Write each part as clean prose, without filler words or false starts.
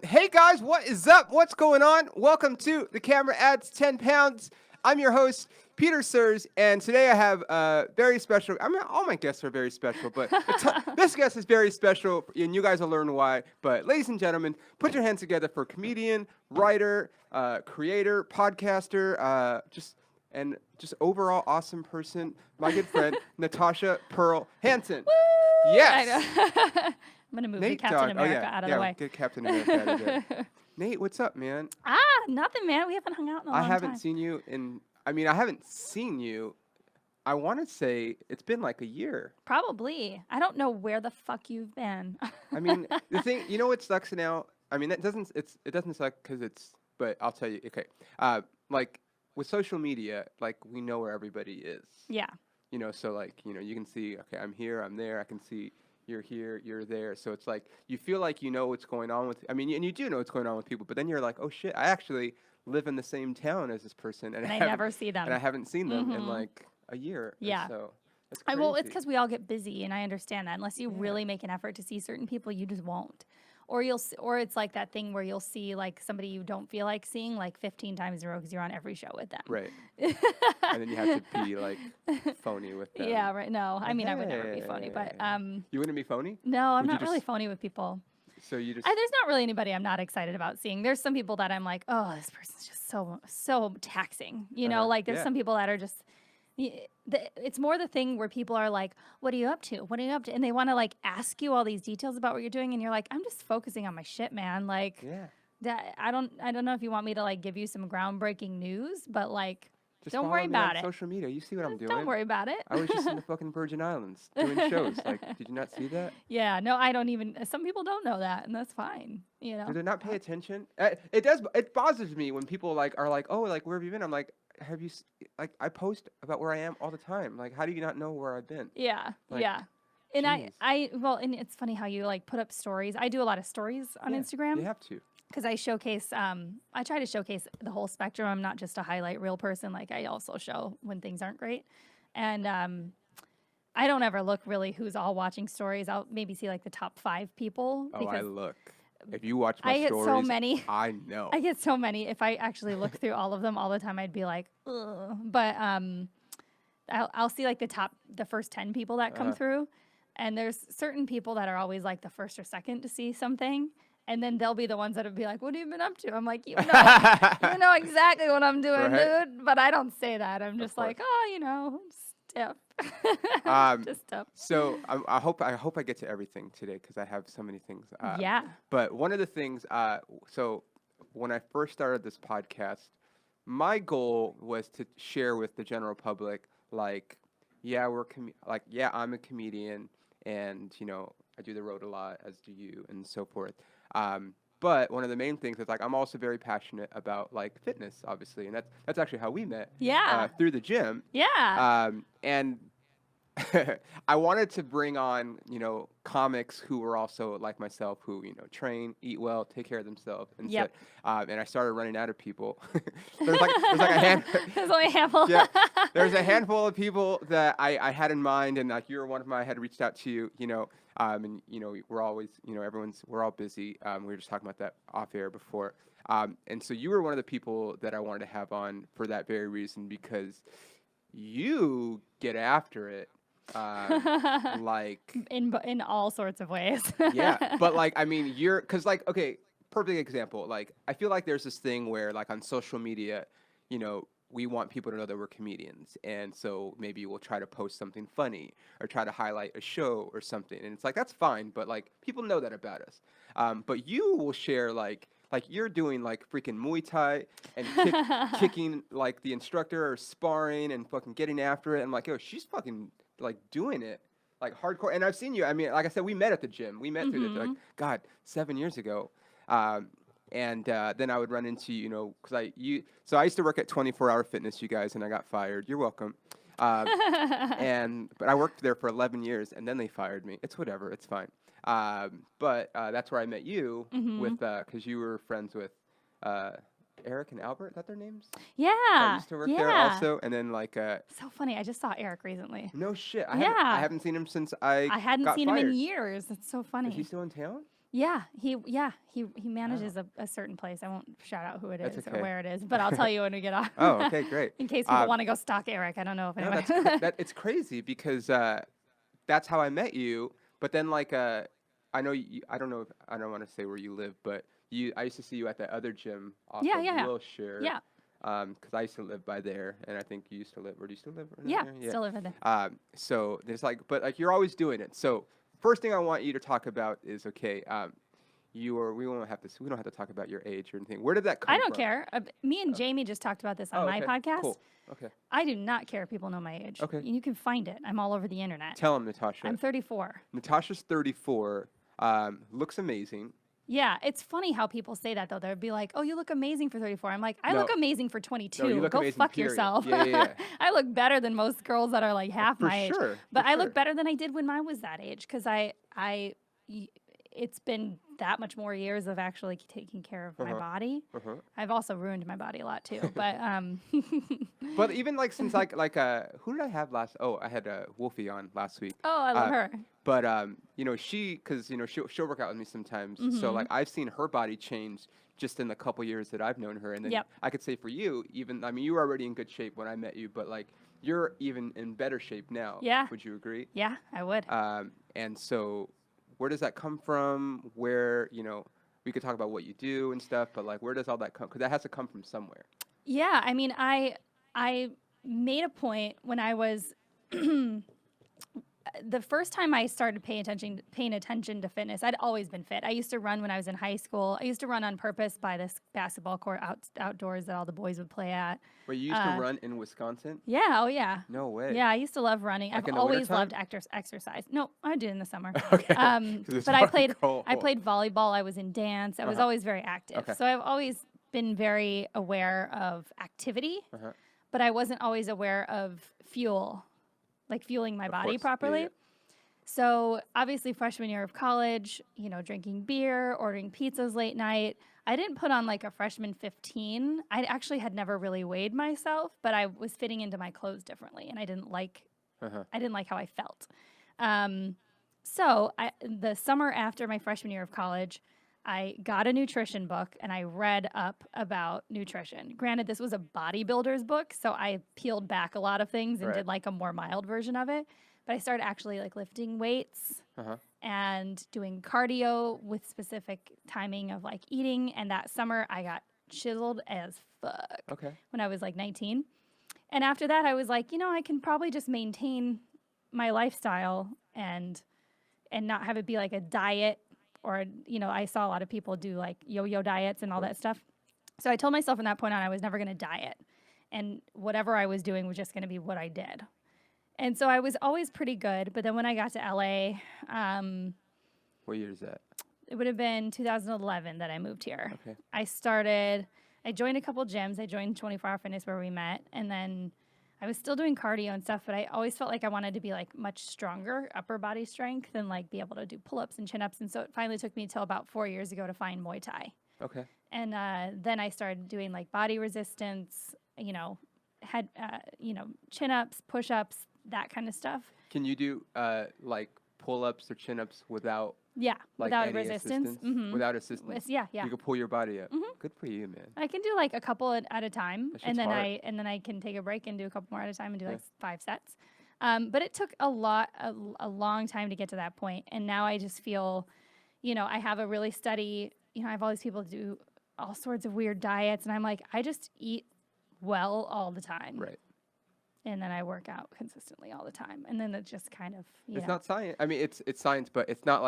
Hey guys, what is up? What's going on? Welcome to The Camera Adds 10 Pounds. I'm your host, Peter Sirs, and today I have a very special, all my guests are very special, but this guest is very special, and you guys will learn why. But ladies and gentlemen, put your hands together for comedian, writer, creator, podcaster, just overall awesome person, my good friend, Natasha Pearl Hansen. Woo! Yes! I'm going to move Nate, Captain America out of the way. Get Captain America out of there. Nate, what's up, man? Nothing, man. We haven't hung out in a long time. I haven't seen you I want to say it's been like a year. Probably. I don't know where the fuck you've been. I mean, the thing, you know what sucks now? I mean, it doesn't suck but I'll tell you, okay. Like with social media, like we know where everybody is. Yeah. You know, so like, you know, you can see, okay, I'm here, I'm there, I can see you're here, you're there. So it's like, you feel like you know what's going on and you do know what's going on with people, but then you're like, oh shit, I actually live in the same town as this person. And I never see them. And I haven't seen them in like a year. Yeah. So it's crazy. Well, it's because we all get busy, and I understand that. Unless you really make an effort to see certain people, you just won't. Or it's like that thing where you'll see like somebody you don't feel like seeing like 15 times in a row because you're on every show with them. Right. And then you have to be like phony with them. Yeah, right. No, I mean, I would never be phony, but you wouldn't be phony? No, I'm not really phony with people. So you just there's not really anybody I'm not excited about seeing. There's some people that I'm like, oh, this person's just so taxing. You know, like there's some people that are just. It's more the thing where people are like, what are you up to? What are you up to? And they want to like ask you all these details about what you're doing. And you're like, I'm just focusing on my shit, man. Like, I don't know if you want me to like give you some groundbreaking news, but like, just don't worry about it. Social media, you see what I'm doing. Don't worry about it. I was just in the fucking Virgin Islands doing shows. Like, did you not see that? Yeah, no, I don't even. Some people don't know that, and that's fine. You know, do they not pay attention? It bothers me when people like are like, oh, like where have you been? I'm like, have you like I post about where I am all the time. Like, how do you not know where I've been? Yeah, like, yeah. And and it's funny how you like put up stories. I do a lot of stories on Instagram. You have to. Because I showcase, I try to showcase the whole spectrum. I'm not just a highlight reel person. Like I also show when things aren't great. And I don't ever look really who's all watching stories. I'll maybe see like the top 5 people. Oh, I look. If you watch my stories, I get so many. I know. I get so many. If I actually look through all of them all the time, I'd be like, ugh. But I'll see like the first 10 people that come through. And there's certain people that are always like the first or second to see something. And then they'll be the ones that will be like, what have you been up to? I'm like, you know exactly what I'm doing, dude. But I don't say that. I'm just like, oh, you know, stiff. Just stuff. So I hope I get to everything today because I have so many things. Yeah. But one of the things, so when I first started this podcast, my goal was to share with the general public, like, I'm a comedian, and you know, I do the road a lot, as do you, and so forth. But one of the main things is like I'm also very passionate about like fitness, obviously, and that's actually how we met. Yeah. Through the gym. Yeah. And I wanted to bring on, you know, comics who were also like myself, who, you know, train, eat well, take care of themselves. And so, and I started running out of people. there's like There's only a handful. Yeah. There's a handful of people that I had in mind, and like you were one of them. I had reached out to you, you know, and you know, we're always, you know, we're all busy. We were just talking about that off air before. And so you were one of the people that I wanted to have on for that very reason, because you get after it. Like in all sorts of ways. Yeah, but like I mean, because like, okay, perfect example. Like I feel like there's this thing where like on social media, you know, we want people to know that we're comedians, and so maybe we'll try to post something funny or try to highlight a show or something, and it's like that's fine, but like people know that about us. But you will share like you're doing like freaking Muay Thai and kicking like the instructor or sparring and fucking getting after it, and like, yo, she's fucking like doing it like hardcore. And I've seen you, I mean, like I said, we met at the gym. We met through the, like, God, 7 years ago. And then I would run into, you know, so I used to work at 24 Hour Fitness, you guys, and I got fired. You're welcome. But I worked there for 11 years, and then they fired me. It's whatever. It's fine. But that's where I met you with, because you were friends with Eric and Albert. Is that their names? Yeah. I used to work there also. And then like... so funny. I just saw Eric recently. No shit. I haven't seen him since I hadn't got seen fired. him in years. It's so funny. Is he still in town? He manages a certain place. I won't shout out who it That's is okay. or where it is, but I'll tell you when we get off. Oh, okay, great. In case people want to go stalk Eric. I don't know if No, anyone. it's crazy because that's how I met you. But then like I know you, I don't know if I don't want to say where you live, but I used to see you at that other gym off Yeah, of yeah, Wilshire. yeah. Because I used to live by there, and I think you used to live. Where do you still live? Right Yeah, there? still live in there. So there's like, but like you're always doing it. So first thing I want you to talk about is okay. We won't have to. We don't have to talk about your age or anything. Where did that come I from? don't care. Me and Jamie just talked about this on my okay. podcast. Cool. Okay. I do not care if people know my age. Okay. You can find it. I'm all over the internet. Tell him, Natasha. I'm 34. Natasha's 34. Looks amazing. Yeah, it's funny how people say that though. They'd be like, "Oh, you look amazing for 34." I'm like, "I look amazing for 22." No, you look Go amazing, fuck period. yourself. Yeah. I look better than most girls that are like half For my age. sure, But for I sure. look better than I did when I was that age because it's been that much more years of actually taking care of my body. I've also ruined my body a lot too. But But even like since who did I have last? Oh, I had Wolfie on last week. oh, I love her. But because she'll work out with me sometimes. So like I've seen her body change just in the couple years that I've known her, and then Yep. I could say for you, even I mean you were already in good shape when I met you, but like you're even in better shape now. Yeah. Would you agree? Yeah, I would. And so where does that come from? Where we could talk about what you do and stuff, but like where does all that come? Because that has to come from somewhere. Yeah, I mean, I made a point when I was the first time I started paying attention to fitness. I'd always been fit. I used to run when I was in high school. I used to run on purpose by this basketball court outdoors that all the boys would play at. Wait, you used to run in Wisconsin? Yeah, oh yeah. No way. Yeah, I used to love running. Like I've in the always wintertime? loved exercise. No, I did in the summer. Okay. 'Cause it's But I fucking cold. played volleyball. I was in dance. I was always very active. Okay. So I've always been very aware of activity, but I wasn't always aware of fueling my body course. properly. Yeah. So obviously freshman year of college, drinking beer, ordering pizzas late night. I didn't put on like a freshman 15. I actually had never really weighed myself, but I was fitting into my clothes differently, and I didn't like how I felt. So the summer after my freshman year of college, I got a nutrition book and I read up about nutrition. Granted, this was a bodybuilder's book, so I peeled back a lot of things and Right. did like a more mild version of it. But I started actually like lifting weights and doing cardio with specific timing of like eating. And that summer I got chiseled as fuck when I was like 19. And after that I was like, I can probably just maintain my lifestyle and not have it be like a diet or, I saw a lot of people do like yo-yo diets and all that stuff. So I told myself from that point on I was never going to diet. And whatever I was doing was just going to be what I did. And so I was always pretty good. But then when I got to LA, What year is that? it would have been 2011 that I moved here. Okay. I joined a couple gyms. I joined 24 Hour Fitness where we met. And then I was still doing cardio and stuff, but I always felt like I wanted to be like much stronger, upper body strength, and like be able to do pull-ups and chin-ups. And so it finally took me till about 4 years ago to find Muay Thai. Okay. And then I started doing like body resistance, chin-ups, push-ups, that kind of stuff. Can you do like pull-ups or chin-ups without Yeah, like without any resistance. assistance? Without assistance? Yeah. You can pull your body up. Good for you, man. I can do like a couple at a time, That and shit's then hard. I can take a break and do a couple more at a time and do like 5 sets. But it took a long time to get to that point, and now I just feel, I have a really steady. I have all these people do all sorts of weird diets, and I'm like, I just eat well all the time, Right. and then I work out consistently all the time, and then it's just kind of It's not science. I mean, it's science, but it's not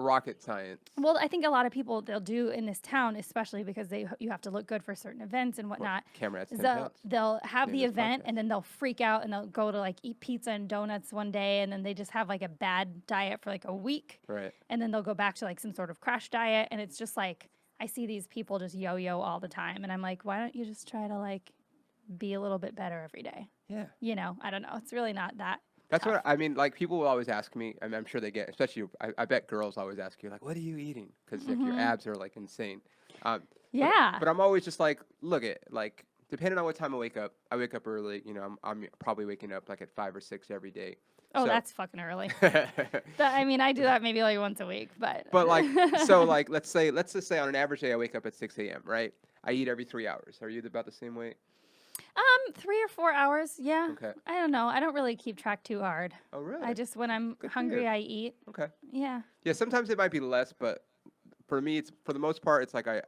rocket science. Well, I think a lot of people they'll do in this town, especially because you have to look good for certain events and whatnot. Camera, that's 10 They'll, pounds. they'll have In the this event podcast. and then they'll freak out and they'll go to like eat pizza and donuts one day and then they just have like a bad diet for like a week Right. and then they'll go back to like some sort of crash diet and it's just like I see these people just yo-yo all the time and I'm like, why don't you just try to like be a little bit better every day? Yeah. I don't know. It's really not that. That's tough. what I mean. Like people will always ask me. I mean, I'm sure they get, especially. I bet girls always ask you, like, "What are you eating?" Because like, your abs are like insane. Yeah. But I'm always just like, look at like, depending on what time I wake up early. I'm probably waking up like at 5 or 6 every day. Oh, So- that's fucking early. I mean, I do that maybe like once a week, but. But like, so like, let's just say on an average day I wake up at 6 a.m. Right? I eat every 3 hours. Are you about the same way? 3 or 4 hours. Yeah. Okay. I don't know. I don't really keep track too hard. Oh, really? I just, when I'm Good for hungry, you. I eat. Okay. Yeah. Yeah, sometimes it might be less, but for me, it's for the most part, it's like I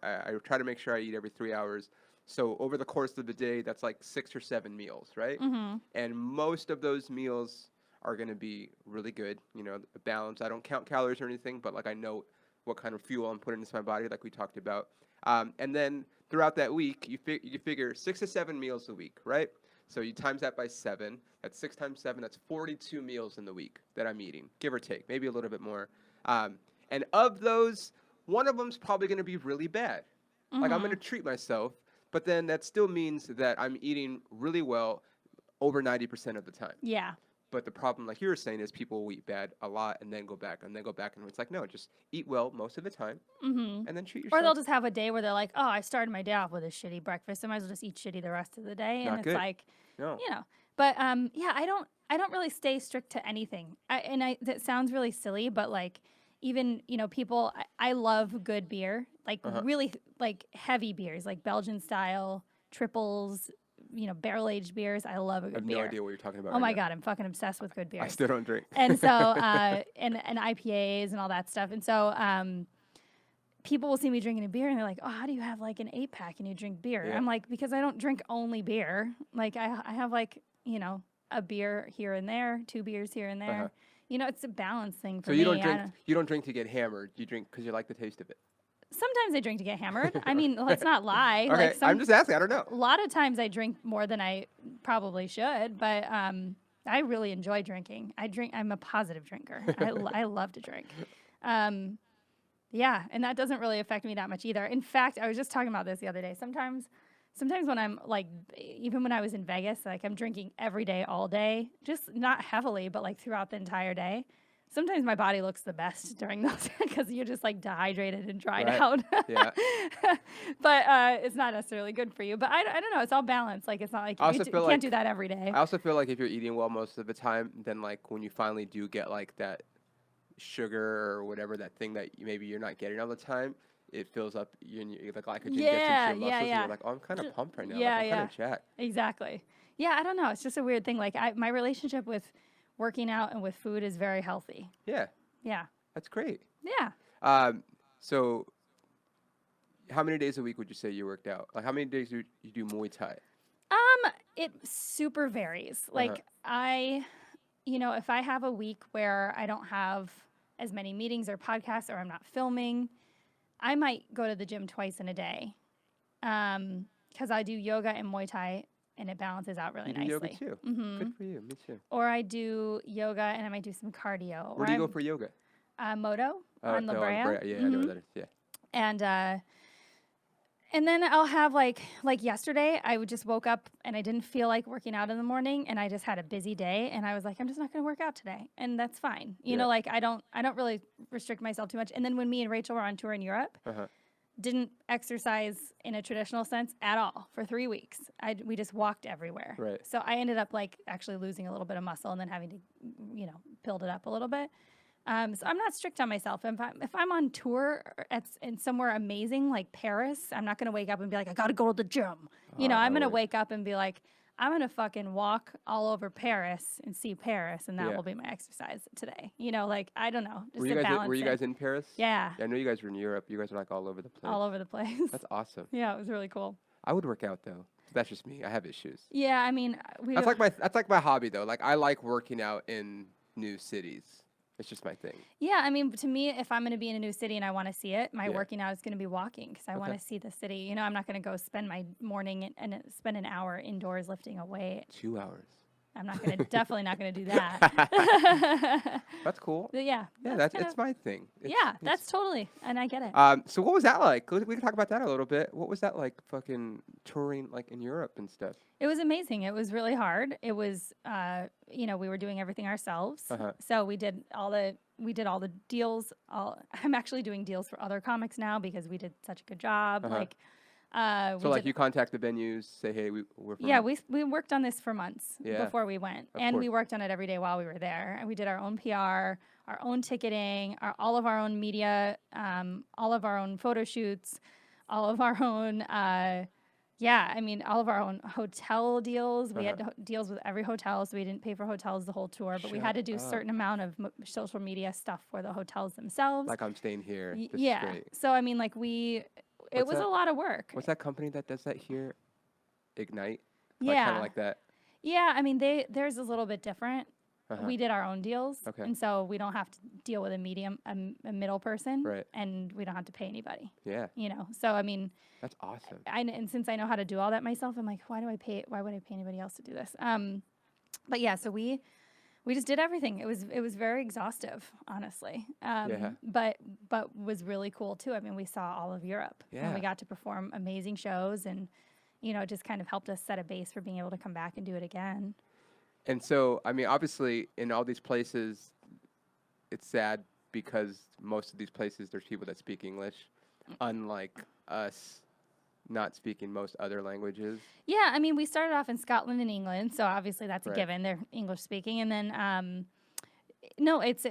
try to make sure I eat every 3 hours. So over the course of the day, that's like 6 or 7 meals, right? Mm-hmm. And most of those meals are going to be really good, a balance. I don't count calories or anything, but like I know what kind of fuel I'm putting into my body, like we talked about. And then throughout that week, you figure 6 to 7 meals a week, right? So you times that by 7. That's 6 times 7. That's 42 meals in the week that I'm eating, give or take, maybe a little bit more. And of those, one of them's probably going to be really bad. Like I'm going to treat myself, but then that still means that I'm eating really well over 90% of the time. Yeah. But the problem, like you were saying, is people will eat bad a lot and then go back and then go back. And it's like, no, just eat well most of the time and then treat yourself. Or they'll just have a day where they're like, oh, I started my day off with a shitty breakfast. I might as well just eat shitty the rest of the day. Not And it's good. like, No. But yeah, I don't really stay strict to anything. That sounds really silly, but like even, people, I love good beer, like really like heavy beers, like Belgian style, triples, barrel aged beers. I love a good beer. I have no idea what you're talking about. Oh my God, I'm fucking obsessed with good I beers. still don't drink. And so, and IPAs and all that stuff. And so, people will see me drinking a beer and they're like, oh, how do you have like an 8-pack and you drink beer? Yeah. I'm like, because I don't drink only beer. Like I have like, a beer here and there, 2 beers here and there. It's a balance thing for So me. you don't drink to get hammered. You drink because you like the taste of it. Sometimes I drink to get hammered. I mean, let's not lie. Okay, Like I'm just asking. I don't know. a lot of times I drink more than I probably should, but I really enjoy drinking. I'm a positive drinker. I love to drink. Yeah, and that doesn't really affect me that much either. In fact, I was just talking about this the other day. Sometimes when I'm like, even when I was in Vegas, like I'm drinking every day, all day, just not heavily, but like throughout the entire day. Sometimes my body looks the best during those because you're just like dehydrated and dried out. Yeah. But it's not necessarily good for you. But I don't know. It's all balanced. Like it's not like you can't do that every day. I also feel like if you're eating well most of the time, then like when you finally do get like that sugar or whatever, that thing that maybe you're not getting all the time, it fills up the glycogen gets into your muscles and you're like, oh, I'm kind of pumped right now. Yeah, like, I'm kind of jacked. Exactly. Yeah, I don't know. It's just a weird thing. Like my relationship with working out and with food is very healthy. Yeah. Yeah. That's great. Yeah. So how many days a week would you say you worked out? Like how many days do you do Muay Thai? It super varies. Like if I have a week where I don't have as many meetings or podcasts or I'm not filming, I might go to the gym twice in a day. Because I do yoga and Muay Thai and it balances out really nicely. You do yoga too. Mm-hmm. Good for you. Me too. Or I do yoga and I might do some cardio. Where do you go for yoga? Moto on La Brea. Yeah, I know where that is. Yeah. And then I'll have like yesterday, I just woke up and I didn't feel like working out in the morning and I just had a busy day and I was like, I'm just not going to work out today. And that's fine. You know, like I don't really restrict myself too much. And then when me and Rachel were on tour in Europe, didn't exercise in a traditional sense at all for 3 weeks. We just walked everywhere. Right. So I ended up like actually losing a little bit of muscle and then having to, build it up a little bit. So I'm not strict on myself. If I'm on tour in somewhere amazing like Paris, I'm not going to wake up and be like, I got to go to the gym. I'm going to wake up and be like, I'm going to fucking walk all over Paris and see Paris, and that will be my exercise today. Like, I don't know. Just were you guys in Paris? Yeah. I know you guys were in Europe. You guys were like all over the place. All over the place. That's awesome. Yeah, it was really cool. I would work out though. That's just me. I have issues. Yeah, I mean, that's like my hobby though. Like I like working out in new cities. It's just my thing. Yeah, I mean, to me, if I'm going to be in a new city and I want to see it, my working out is going to be walking because I want to see the city. I'm not going to go spend my morning and spend an hour indoors lifting a weight. 2 hours. I'm not going to, definitely not going to do that. That's cool. But yeah. It's my thing. That's totally, and I get it. So what was that like? We can talk about that a little bit. What was that like fucking touring like in Europe and stuff? It was amazing. It was really hard. It was, we were doing everything ourselves. So we did all the deals. I'm actually doing deals for other comics now because we did such a good job. So like you contact the venues, say, hey, we're from. Yeah, we worked on this for months Yeah, before we went, of and course. we worked on it every day while we were there. And we did our own PR, our own ticketing, all of our own media, all of our own photo shoots, all of our own. Yeah, I mean, all of our own hotel deals. We had deals with every hotel, so we didn't pay for hotels the whole tour, but we had to do a certain amount of social media stuff for the hotels themselves. Like I'm staying here. This is Yeah. great. So I mean, like it was a lot of work. What's that company that does that here? Ignite. Yeah. Like, kind of like that. Yeah, I mean, theirs is a little bit different. We did our own deals, and so we don't have to deal with a middle person, right? And we don't have to pay anybody. Yeah, you know. So I mean, that's awesome. And since I know how to do all that myself, I'm like, why would I pay anybody else to do this? But yeah, so we just did everything. It was very exhaustive, honestly. But was really cool too. I mean, we saw all of Europe, and we got to perform amazing shows, and it just kind of helped us set a base for being able to come back and do it again. And so, I mean, obviously, in all these places, it's sad because most of these places, there's people that speak English, unlike us not speaking most other languages. Yeah, I mean, we started off in Scotland and England, so obviously that's a given. They're English speaking. And then, no, it's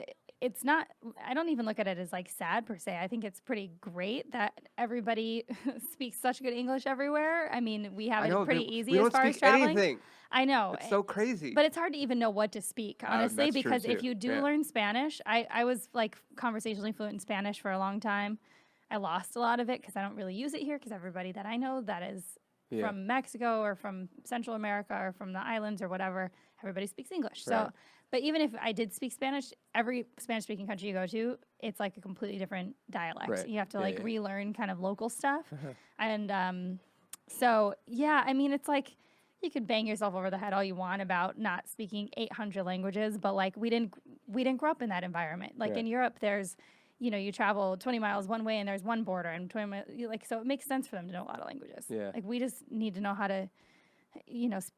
not, I don't even look at it as like sad per se. I think it's pretty great that everybody speaks such good English everywhere. I mean, we have it pretty easy as far as traveling. Anything. I know. It's so crazy. But it's hard to even know what to speak, honestly, because if you do learn Spanish, I was like conversationally fluent in Spanish for a long time. I lost a lot of it because I don't really use it here because everybody that I know that is from Mexico or from Central America or from the islands or whatever, everybody speaks English. So, but even if I did speak Spanish, every Spanish-speaking country you go to, it's like a completely different dialect. You have to relearn kind of local stuff. And so, yeah, I mean, it's like you could bang yourself over the head all you want about not speaking 800 languages, but like we didn't grow up in that environment. Like in Europe, there's you travel 20 miles one way and there's one border and 20 miles, so it makes sense for them to know a lot of languages. Like we just need to know how to,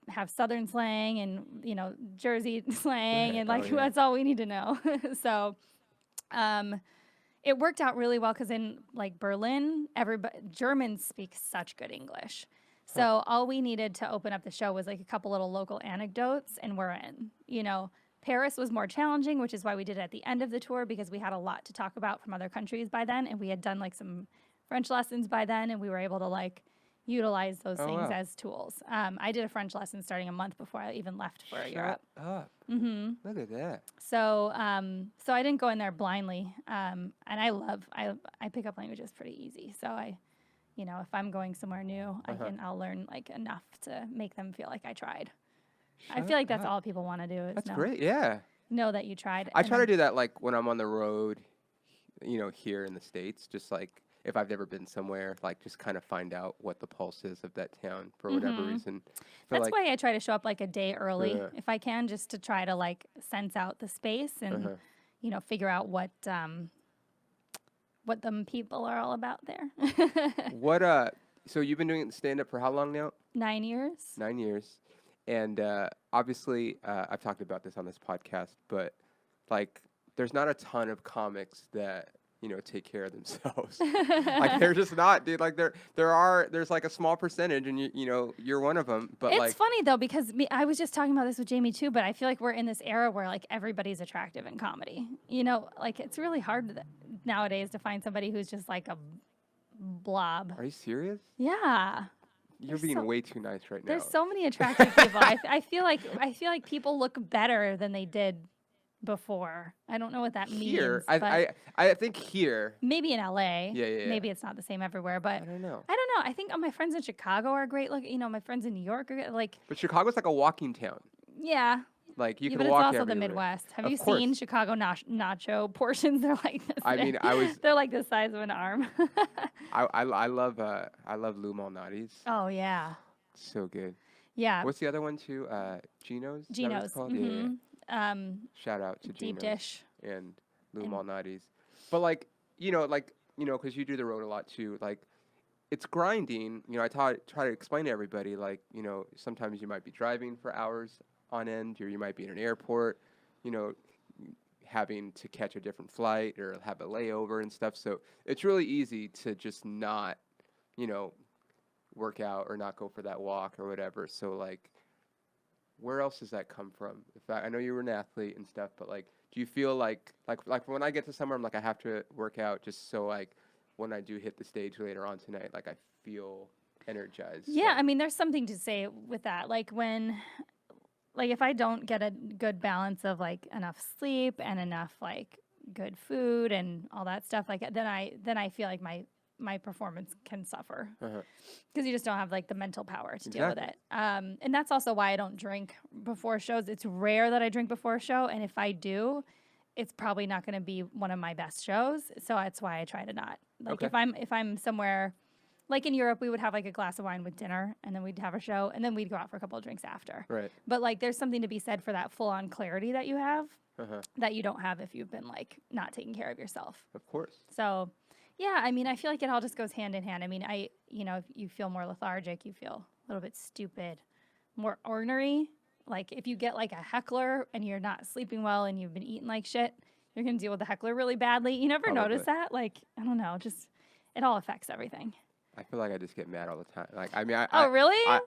have Southern slang and, Jersey slang and that's all we need to know. So, it worked out really well because in like Berlin, Germans speak such good English. So all we needed to open up the show was like a couple little local anecdotes and we're in, Paris was more challenging, which is why we did it at the end of the tour because we had a lot to talk about from other countries by then. And we had done like some French lessons by then and we were able to like utilize those things as tools. I did a French lesson starting a month before I even left for Europe. Look at that. So, so I didn't go in there blindly. And I pick up languages pretty easy. So if I'm going somewhere new, I'll learn like enough to make them feel like I tried. I feel like that's all people want to do is great. Yeah. Know that you tried. I try to do that like when I'm on the road, here in the States, just like if I've never been somewhere, like just kind of find out what the pulse is of that town for whatever reason. That's why I try to show up like a day early if I can, just to try to like sense out the space and, figure out what them people are all about there. So you've been doing stand-up for how long now? 9 years. 9 years. And obviously, I've talked about this on this podcast, but like, there's not a ton of comics that take care of themselves. Like, they're just not, dude. Like, there's like a small percentage, and you're one of them. But it's funny though because I was just talking about this with Jamie too. But I feel like we're in this era where like everybody's attractive in comedy. Like it's really hard nowadays to find somebody who's just like a blob. Are you serious? Yeah. You're being way too nice right now. There's so many attractive people. I feel like people look better than they did before. I don't know what that means. I think here. Maybe in LA. Yeah. Maybe it's not the same everywhere, but I don't know. I think my friends in Chicago are great. Like my friends in New York are like. But Chicago's like a walking town. Yeah. Like you can but walk it's also everywhere. The Midwest. Have you seen Chicago nacho portions? They're like this. I mean, They're like the size of an arm. I love Lou Malnati's. Oh yeah. So good. Yeah. What's the other one too? Geno's. Geno's. Yeah. Shout out to Deep Geno's Dish and Lou Malnati's. But like because you do the road a lot too. Like it's grinding. I try to explain to everybody like sometimes you might be driving for hours on end, or you might be in an airport, having to catch a different flight or have a layover and stuff. So it's really easy to just not, work out or not go for that walk or whatever. So like, where else does that come from? I know you were an athlete and stuff, but like, do you feel like when I get to summer, I'm like I have to work out just so like when I do hit the stage later on tonight, like I feel energized. Yeah, like, I mean, there's something to say with that. Like if I don't get a good balance of like enough sleep and enough like good food and all that stuff, like then I feel like my performance can suffer because you just don't have like the mental power to deal with it. And that's also why I don't drink before shows. It's rare that I drink before a show, and if I do, it's probably not going to be one of my best shows. So that's why I try to not. Like if I'm somewhere. Like in Europe, we would have like a glass of wine with dinner, and then we'd have a show, and then we'd go out for a couple of drinks after. Right. But like, there's something to be said for that full-on clarity that you have that you don't have if you've been like not taking care of yourself. Of course. So, yeah, I mean, I feel like it all just goes hand in hand. I mean, if you feel more lethargic, you feel a little bit stupid, more ornery. Like if you get like a heckler and you're not sleeping well and you've been eating like shit, you're gonna deal with the heckler really badly. You never notice that? Like, I don't know, just it all affects everything. I feel like I just get mad all the time. Like, I mean, really?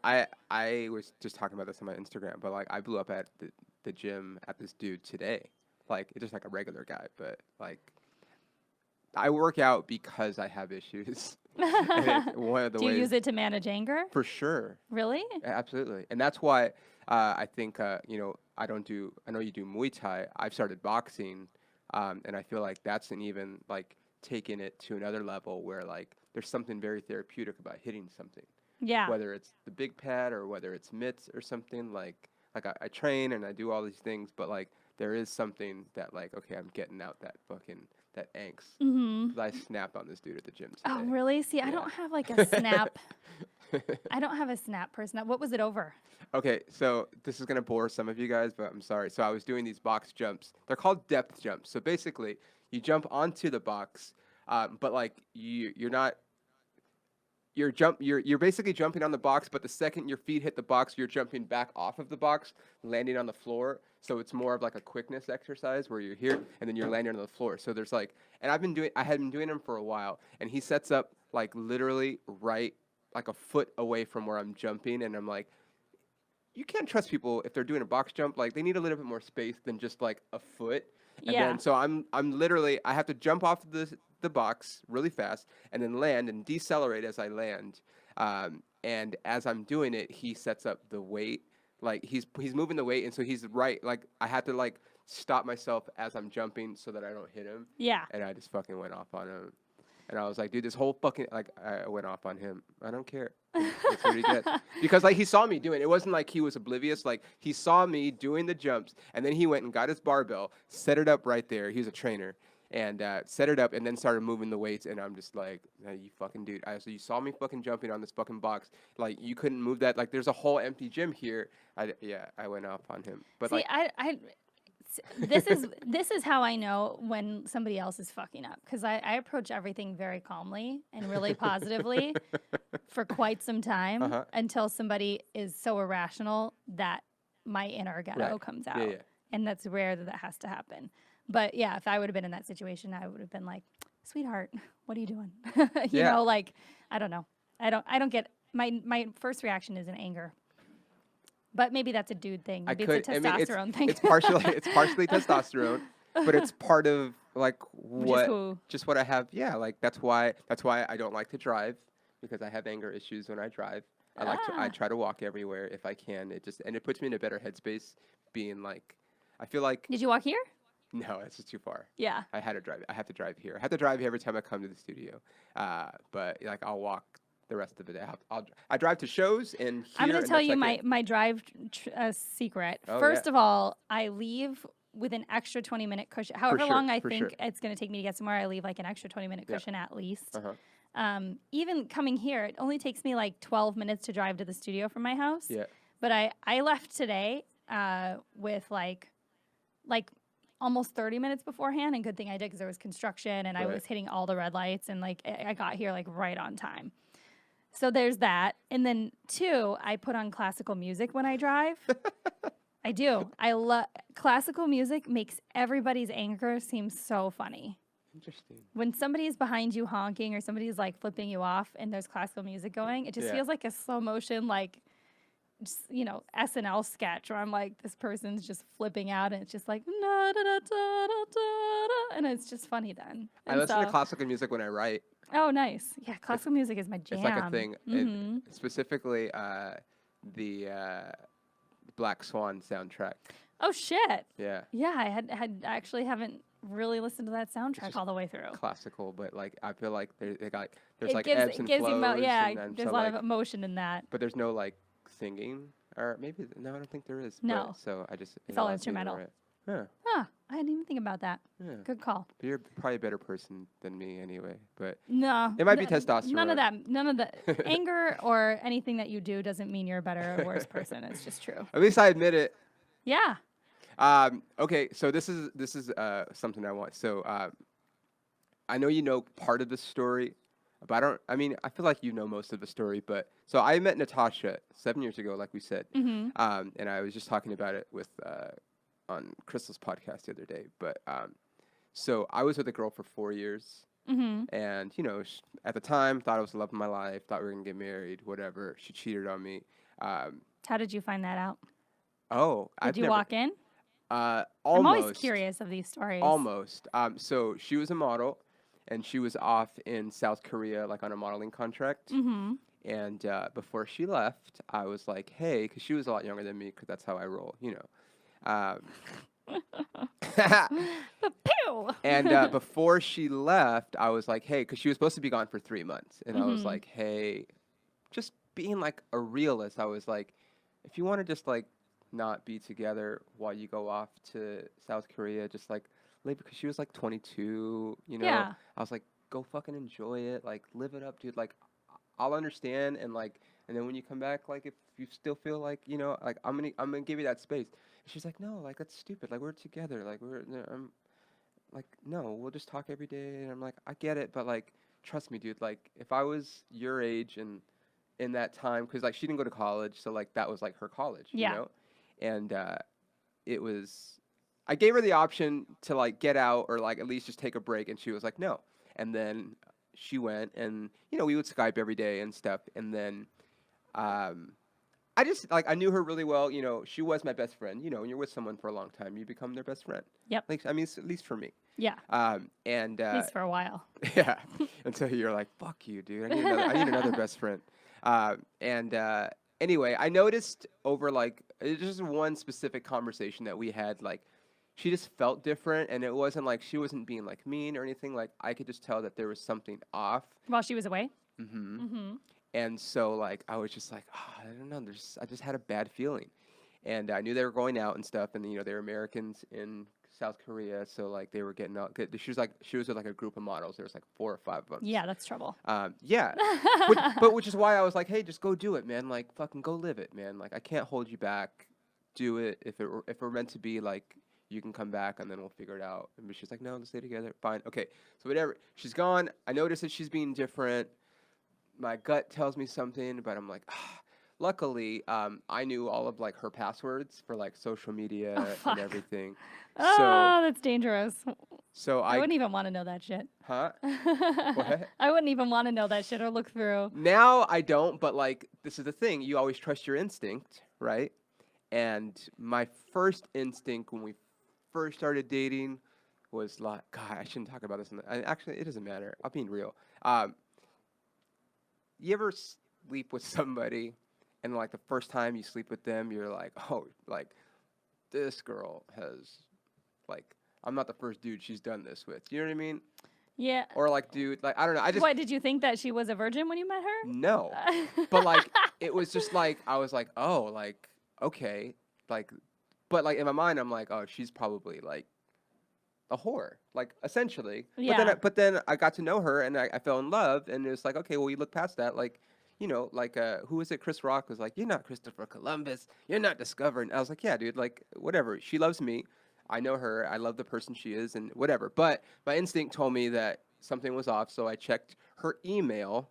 I was just talking about this on my Instagram, but like, I blew up at the gym at this dude today. Like, it's just like a regular guy, but like, I work out because I have issues. One of the Do ways, you use it to manage anger? For sure. Really? Absolutely. And that's why I think, I know you do Muay Thai. I've started boxing, and I feel like that's an even like taking it to another level where like, there's something very therapeutic about hitting something. Yeah. Whether it's the big pad or whether it's mitts or something, like I train and I do all these things, but like there is something that like, okay, I'm getting out that angst. Mm-hmm. 'Cause I snapped on this dude at the gym today. Oh, really? See, I don't have like a snap. I don't have a snap person. What was it over? Okay, so this is gonna bore some of you guys, but I'm sorry. So I was doing these box jumps. They're called depth jumps. So basically, you jump onto the box, but like you're basically jumping on the box, but the second your feet hit the box, you're jumping back off of the box, landing on the floor. So it's more of like a quickness exercise where you're here and then you're landing on the floor. So there's like, and I had been doing them for a while, and he sets up like literally right like a foot away from where I'm jumping, and I'm like, you can't trust people if they're doing a box jump. Like they need a little bit more space than just like a foot. And then so I'm literally, I have to jump off the box really fast and then land and decelerate as I land. And as I'm doing it, he sets up the weight. Like he's moving the weight, and so he's right. Like I had to like stop myself as I'm jumping so that I don't hit him. Yeah. And I just fucking went off on him. And I was like, dude, this whole fucking, like, I went off on him. I don't care. That's what he gets. Because, like, he saw me doing it. It wasn't like he was oblivious. Like, he saw me doing the jumps, and then he went and got his barbell, set it up right there. He was a trainer. And set it up, and then started moving the weights. And I'm just like, nah, you fucking dude. So you saw me fucking jumping on this fucking box. Like, you couldn't move that. Like, there's a whole empty gym here. I went off on him. But, see, like, this is how I know when somebody else is fucking up, because I approach everything very calmly and really positively for quite some time until somebody is so irrational that my inner ghetto comes out. And that's rare that has to happen. But yeah, if I would have been in that situation, I would have been like, sweetheart, what are you doing? you know, like, I don't know. I don't get, my first reaction is in anger. But maybe that's a dude thing. Maybe it's a testosterone thing. It's partially testosterone, but it's part of like what I have. Yeah, like that's why I don't like to drive, because I have anger issues when I drive. I try to walk everywhere if I can. It puts me in a better headspace, being like, I feel like. Did you walk here? No, it's just too far. Yeah. I have to drive here. I have to drive here every time I come to the studio. But like I'll walk the rest of the day. I drive to shows, and here, I'm going to tell you my drive secret. First of all, I leave with an extra 20-minute cushion. However long I think it's going to take me to get somewhere, I leave like an extra 20-minute cushion at least. Even coming here, it only takes me like 12 minutes to drive to the studio from my house. Yeah. But I left today with like almost 30 minutes beforehand, and good thing I did because there was construction and I was hitting all the red lights, and like I got here like right on time. So there's that. And then 2, I put on classical music when I drive. I do. I love classical music. Makes everybody's anger seem so funny. Interesting. When somebody's behind you honking or somebody's like flipping you off and there's classical music going, it just Yeah. feels like a slow motion, like, just, SNL sketch where I'm like, this person's just flipping out and it's just like, na, da, da, da, da, da, da, and it's just funny then. I And listen to so, classical music when I write. oh, nice. Yeah, It's classical music is my it's like a jam. thing. Mm-hmm. Specifically, the Black Swan soundtrack. Oh, shit. Yeah. Yeah, I had actually haven't really listened to that soundtrack just all the way through. Classical, but like I feel like there's It like gives ebbs it and gives flows, you yeah. and then There's so a lot like, of emotion in that. but there's no like singing, or maybe no, I don't think there is. No. But, so I just It's it all allows me to instrumental. write. Yeah, Huh. I didn't even think about that. yeah. Good call. But you're probably a better person than me anyway. But No. it might be testosterone. None of that. None of the anger or anything that you do doesn't mean you're a better or worse person. It's just true. At least I admit it. Yeah. Okay, so this is something I want. So I know you know part of the story, but I mean, I feel like you know most of the story. But so I met Natasha 7 years ago, like we said, Mm-hmm. and I was just talking about it with on Crystal's podcast the other day. But so I was with a girl for 4 years, Mm-hmm. and at the time thought I was the love of my life, thought we were gonna get married, whatever. She cheated on me. How did you find that out? Oh, Did you walk in? Almost. I'm always curious of these stories. Almost. So she was a model, and she was off in South Korea, like on a modeling contract. Mm-hmm. And before she left, I was like, "Hey," because she was a lot younger than me, because that's how I roll, Pew! And before she left, I was like, "Hey," because she was supposed to be gone for 3 months, and I was Mm-hmm. like, "Hey," just being like a realist. I was like, "If you want to just like not be together while you go off to South Korea, just like live," because she was like 22, Yeah. I was like, "Go fucking enjoy it, like live it up, dude. Like, I'll understand, and like, and then when you come back, like, if you still feel like, like, I'm gonna give you that space." And she's like, "No, like that's stupid. Like we're together. Like I'm like, no, we'll just talk every day." And I'm like, "I get it, but like, trust me, dude. Like, if I was your age and in that time, because like she didn't go to college, so like that was like her college, Yeah. and it was, I gave her the option to like get out or like at least just take a break, and she was like, no. And then she went, and we would Skype every day and stuff, and then I just like I knew her really well. She was my best friend. When you're with someone for a long time, you become their best friend. Yep. Like, I mean, at least for me. Yeah. And At least for a while. yeah, until you're like, "Fuck you, dude. I need another best friend." And anyway, I noticed over like it's just one specific conversation that we had, like she just felt different, and it wasn't like she wasn't being like mean or anything. Like I could just tell that there was something off. While she was away? Mm-hmm. Mm-hmm. And so like I was just like, I don't know. I just had a bad feeling, and I knew they were going out and stuff, and they were Americans in South Korea, so like they were getting out. She was with like a group of models. There was like 4 or 5 of them. Yeah, that's trouble. Yeah, which is why I was like, hey, just go do it, man. Like fucking go live it, man. Like I can't hold you back. Do it. If we're meant to be, like you can come back and then we'll figure it out. And she's like, no, let's stay together. Fine, okay. So whatever. She's gone. I noticed that she's being different. My gut tells me something, but I'm like, luckily, I knew all of like her passwords for like social media and everything. Oh, that's dangerous. So I wouldn't even want to know that shit. Huh? What? I wouldn't even want to know that shit or look through. Now I don't, but like this is the thing. You always trust your instinct, right? And my first instinct when we first started dating was like, God, I shouldn't talk about this. Actually, it doesn't matter. I'm being real. You ever sleep with somebody, and like the first time you sleep with them, you're like, oh, like this girl has, like, I'm not the first dude she's done this with. You know what I mean? Yeah. Or like, dude, like I don't know. I just What, did you think that she was a virgin when you met her? no, but like it was just like I was like, oh, like okay, like, but like in my mind, I'm like, oh, she's probably like a whore, like essentially. Yeah. But then I got to know her, and I fell in love, and it's like, okay, well, you look past that, like, like who was it? Chris Rock was like, you're not Christopher Columbus, you're not discovering. I was like, yeah, dude, like whatever. She loves me. I know her. I love the person she is, and whatever. But my instinct told me that something was off, so I checked her email,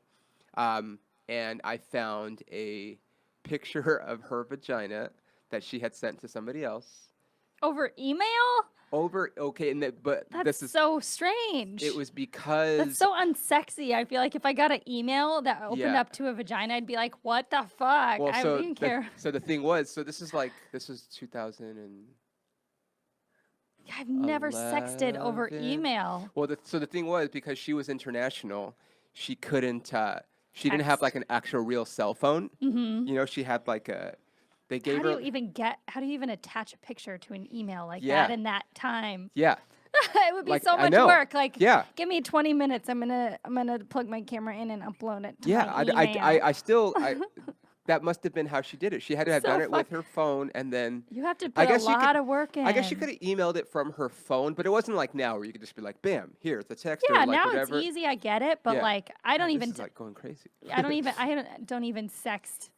and I found a picture of her vagina that she had sent to somebody else. Over email? Okay, but That's this is so strange. it was That's because so unsexy. I feel like if I got an email that opened yeah. up to a vagina, I'd be like, "What the fuck?" Well, I so wouldn't care. the thing was, so this was 2011. I've never sexted over email. Well, so the thing was because she was international, she couldn't. She didn't have Text. like an actual real cell phone. Mm-hmm. You know, she had like a. They How gave do her. you even get? How do you even attach a picture to an email like Yeah, that in that time? yeah. It would be Like so I much know. work. Like, Yeah, give me 20 minutes. I'm gonna plug my camera in and upload it to yeah. my email. I still. That must have been how she did it. She had to have So done it with fuck. her phone, and then You have to I put a guess you could. lot of work I guess she in. could have emailed it from her phone, but it wasn't like now where you could just be like, "Bam, here's the text" or Yeah, like now it's whatever. easy. I get it, but Yeah. like, I don't God, even. this is like going crazy. Don't even sext.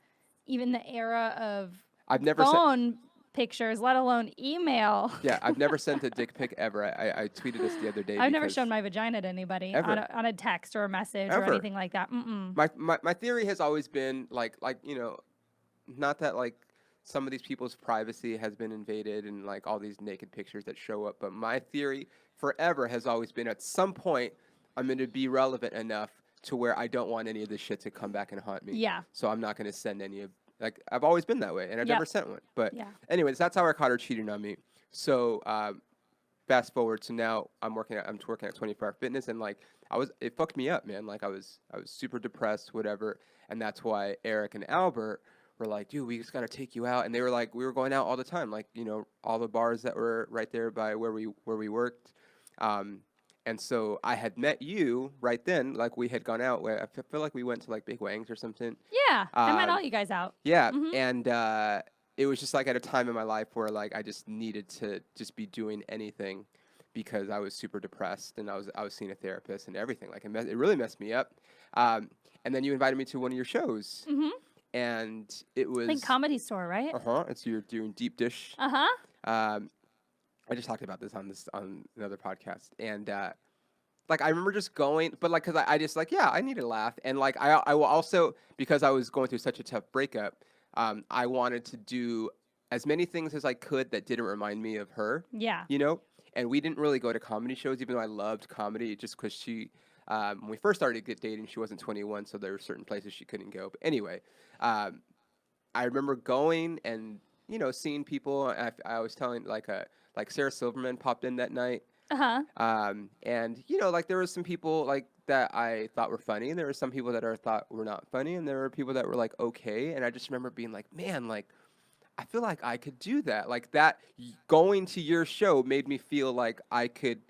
Even the era of I've never sent. phone pictures, let alone email. Yeah, I've never sent a dick pic ever. I tweeted this the other day. I've never because shown my vagina to anybody ever, on a text or a message or ever. anything like that. Mm-mm. My theory has always been like not that like some of these people's privacy has been invaded and like all these naked pictures that show up, but my theory forever has always been at some point I'm going to be relevant enough to where I don't want any of this shit to come back and haunt me. Yeah. So I'm not going to send any of like I've always been that way and I've Yep. never sent one. But Yeah. anyways, that's how I caught her cheating on me. So fast forward to now I'm working at 24 Hour Fitness and like it fucked me up, man. Like I was super depressed, whatever. And that's why Eric and Albert were like, dude, we just gotta take you out. And they were like, we were going out all the time, like, you know, all the bars that were right there by where we worked. And so I had met you right then, like we had gone out. I feel like we went to like Big Wang's or something. Yeah. I met Um, all you guys out. Yeah, Mhm. and it was just like at a time in my life where like I just needed to just be doing anything because I was super depressed and I was seeing a therapist and everything. Like it really messed me up. And then you invited me to one of your shows, Mm-hmm. and it was I think Comedy Store, right? It's you're doing deep dish. Uh-huh. I just talked about this on another podcast, and like I remember just going, but like because I just like I need a laugh, and like I will also because I was going through such a tough breakup, I wanted to do as many things as I could that didn't remind me of her, Yeah. you know. And we didn't really go to comedy shows, even though I loved comedy, just because she. When we first started dating, she wasn't 21, so there were certain places she couldn't go. But anyway, I remember going and seeing people. I was telling like Sarah Silverman popped in that night. Uh-huh. And like there were some people like that I thought were funny, and there were some people that I thought were not funny, and there were people that were like okay. And I just remember being like, man, like I feel like I could do that. Like that going to your show made me feel like I could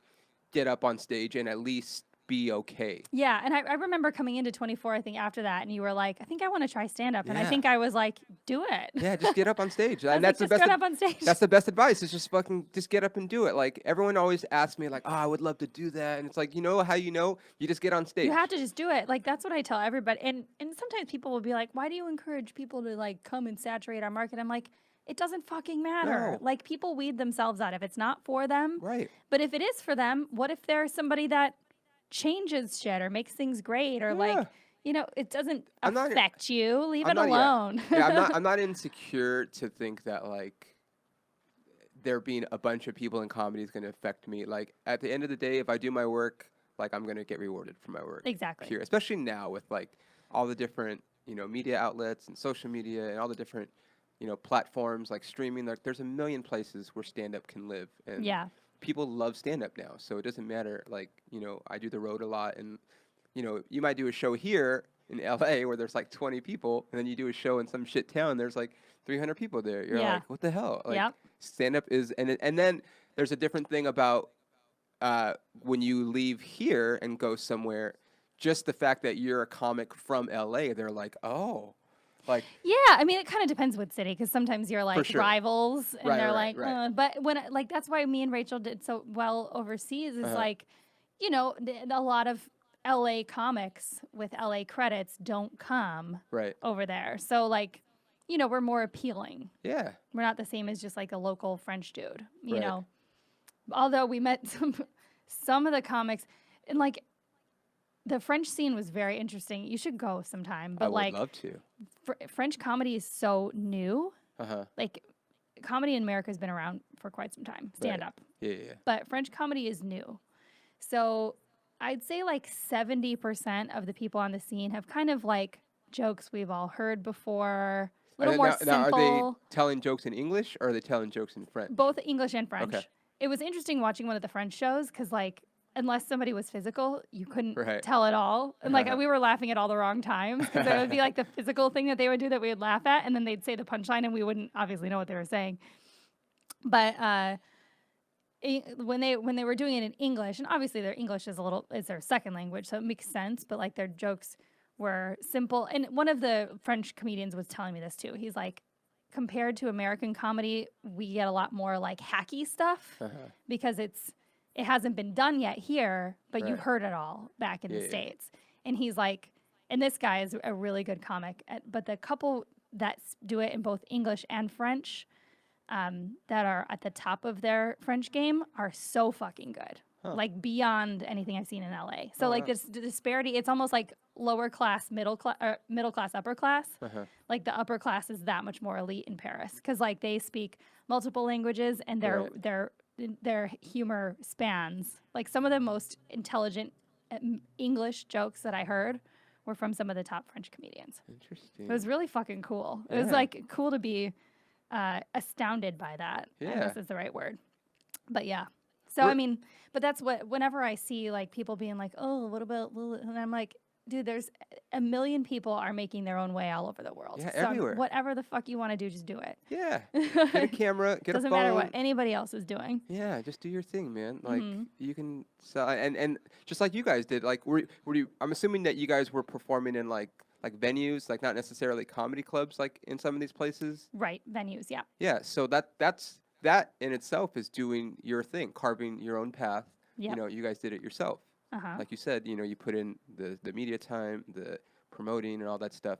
get up on stage and at least be okay. Yeah, and I remember coming into 24, I think, after that, and you were like, I think I want to try stand-up. And I Yeah. think I was like, do it. Yeah, just get up on stage. I was And like, that's the just best. get up on stage. That's the best advice. Is just just get up and do it. Like everyone always asks me, like, "Oh, I would love to do that," and it's like, how you just get on stage. You have to just do it. Like, that's what I tell everybody. And sometimes people will be like, why do you encourage people to, like, come and saturate our market? I'm like, it doesn't fucking matter. No. Like, people weed themselves out if it's not for them. Right. But if it is for them, what if there's somebody that changes shit or makes things great or like it doesn't affect you. Leave it alone. I'm not insecure to think that like there being a bunch of people in comedy is going to affect me. Like at the end of the day, if I do my work, like I'm going to get rewarded for my work. Exactly. Here, especially now with like all the different media outlets and social media and all the different platforms like streaming. Like there's a million places where stand up can live. And yeah. people love stand-up now, so it doesn't matter. Like, I do the road a lot, and, you might do a show here in LA where there's like 20 people, and then you do a show in some shit town, there's like 300 people there. You're like, what the hell? Like, Yep. stand-up is, and then there's a different thing about when you leave here and go somewhere, just the fact that you're a comic from LA, they're like, oh. Like, yeah, I mean, it kind of depends what city, because sometimes you're like rivals, and they're like, but when like that's why me and Rachel did so well overseas is like, a lot of LA comics with LA credits don't come over there, so like, we're more appealing. Yeah, we're not the same as just like a local French dude, you know. Although we met some of the comics, and like. The French scene was very interesting. You should go sometime. But I would love to. French comedy is so new. Uh-huh. Like, comedy in America has been around for quite some time, stand up. Yeah. But French comedy is new. So I'd say like 70% of the people on the scene have kind of like jokes we've all heard before, a little more simple. Now, are they telling jokes in English or are they telling jokes in French? Both English and French. Okay. It was interesting watching one of the French shows because, like, unless somebody was physical, you couldn't Right. tell at all. And, like, we were laughing at all the wrong times because it would be, like, the physical thing that they would do that we would laugh at, and then they'd say the punchline, and we wouldn't obviously know what they were saying. But when they were doing it in English, and obviously their English is their second language, so it makes sense, but, like, their jokes were simple. And one of the French comedians was telling me this, too. He's like, compared to American comedy, we get a lot more like hacky stuff because it hasn't been done yet here, but you've heard it all back in the States. And he's like, and this guy is a really good comic, but the couple that do it in both English and French that are at the top of their French game are so fucking good. Like beyond anything I've seen in LA. So like this disparity, it's almost like lower class, middle class, upper class. Like the upper class is that much more elite in Paris because like they speak multiple languages and their humor spans. Like some of the most intelligent English jokes that I heard were from some of the top French comedians. Interesting. It was really fucking cool. It was like cool to be astounded by that. I guess is the right word. But yeah. So, I mean, but that's whenever I see like people being like, oh, what about, and I'm like, dude, there's a million people are making their own way all over the world. Yeah, so everywhere. Whatever the fuck you want to do, just do it. Yeah. Get a camera, get a phone. Doesn't matter what anybody else is doing. Yeah, just do your thing, man. Like you can sell, and just like you guys did, like were you, I'm assuming that you guys were performing in like venues, like not necessarily comedy clubs, like in some of these places. Right, venues, yeah. Yeah, so that in itself is doing your thing, carving your own path. Yep. You know, you guys did it yourself. Like you said, you know, you put in the media time, the promoting and all that stuff.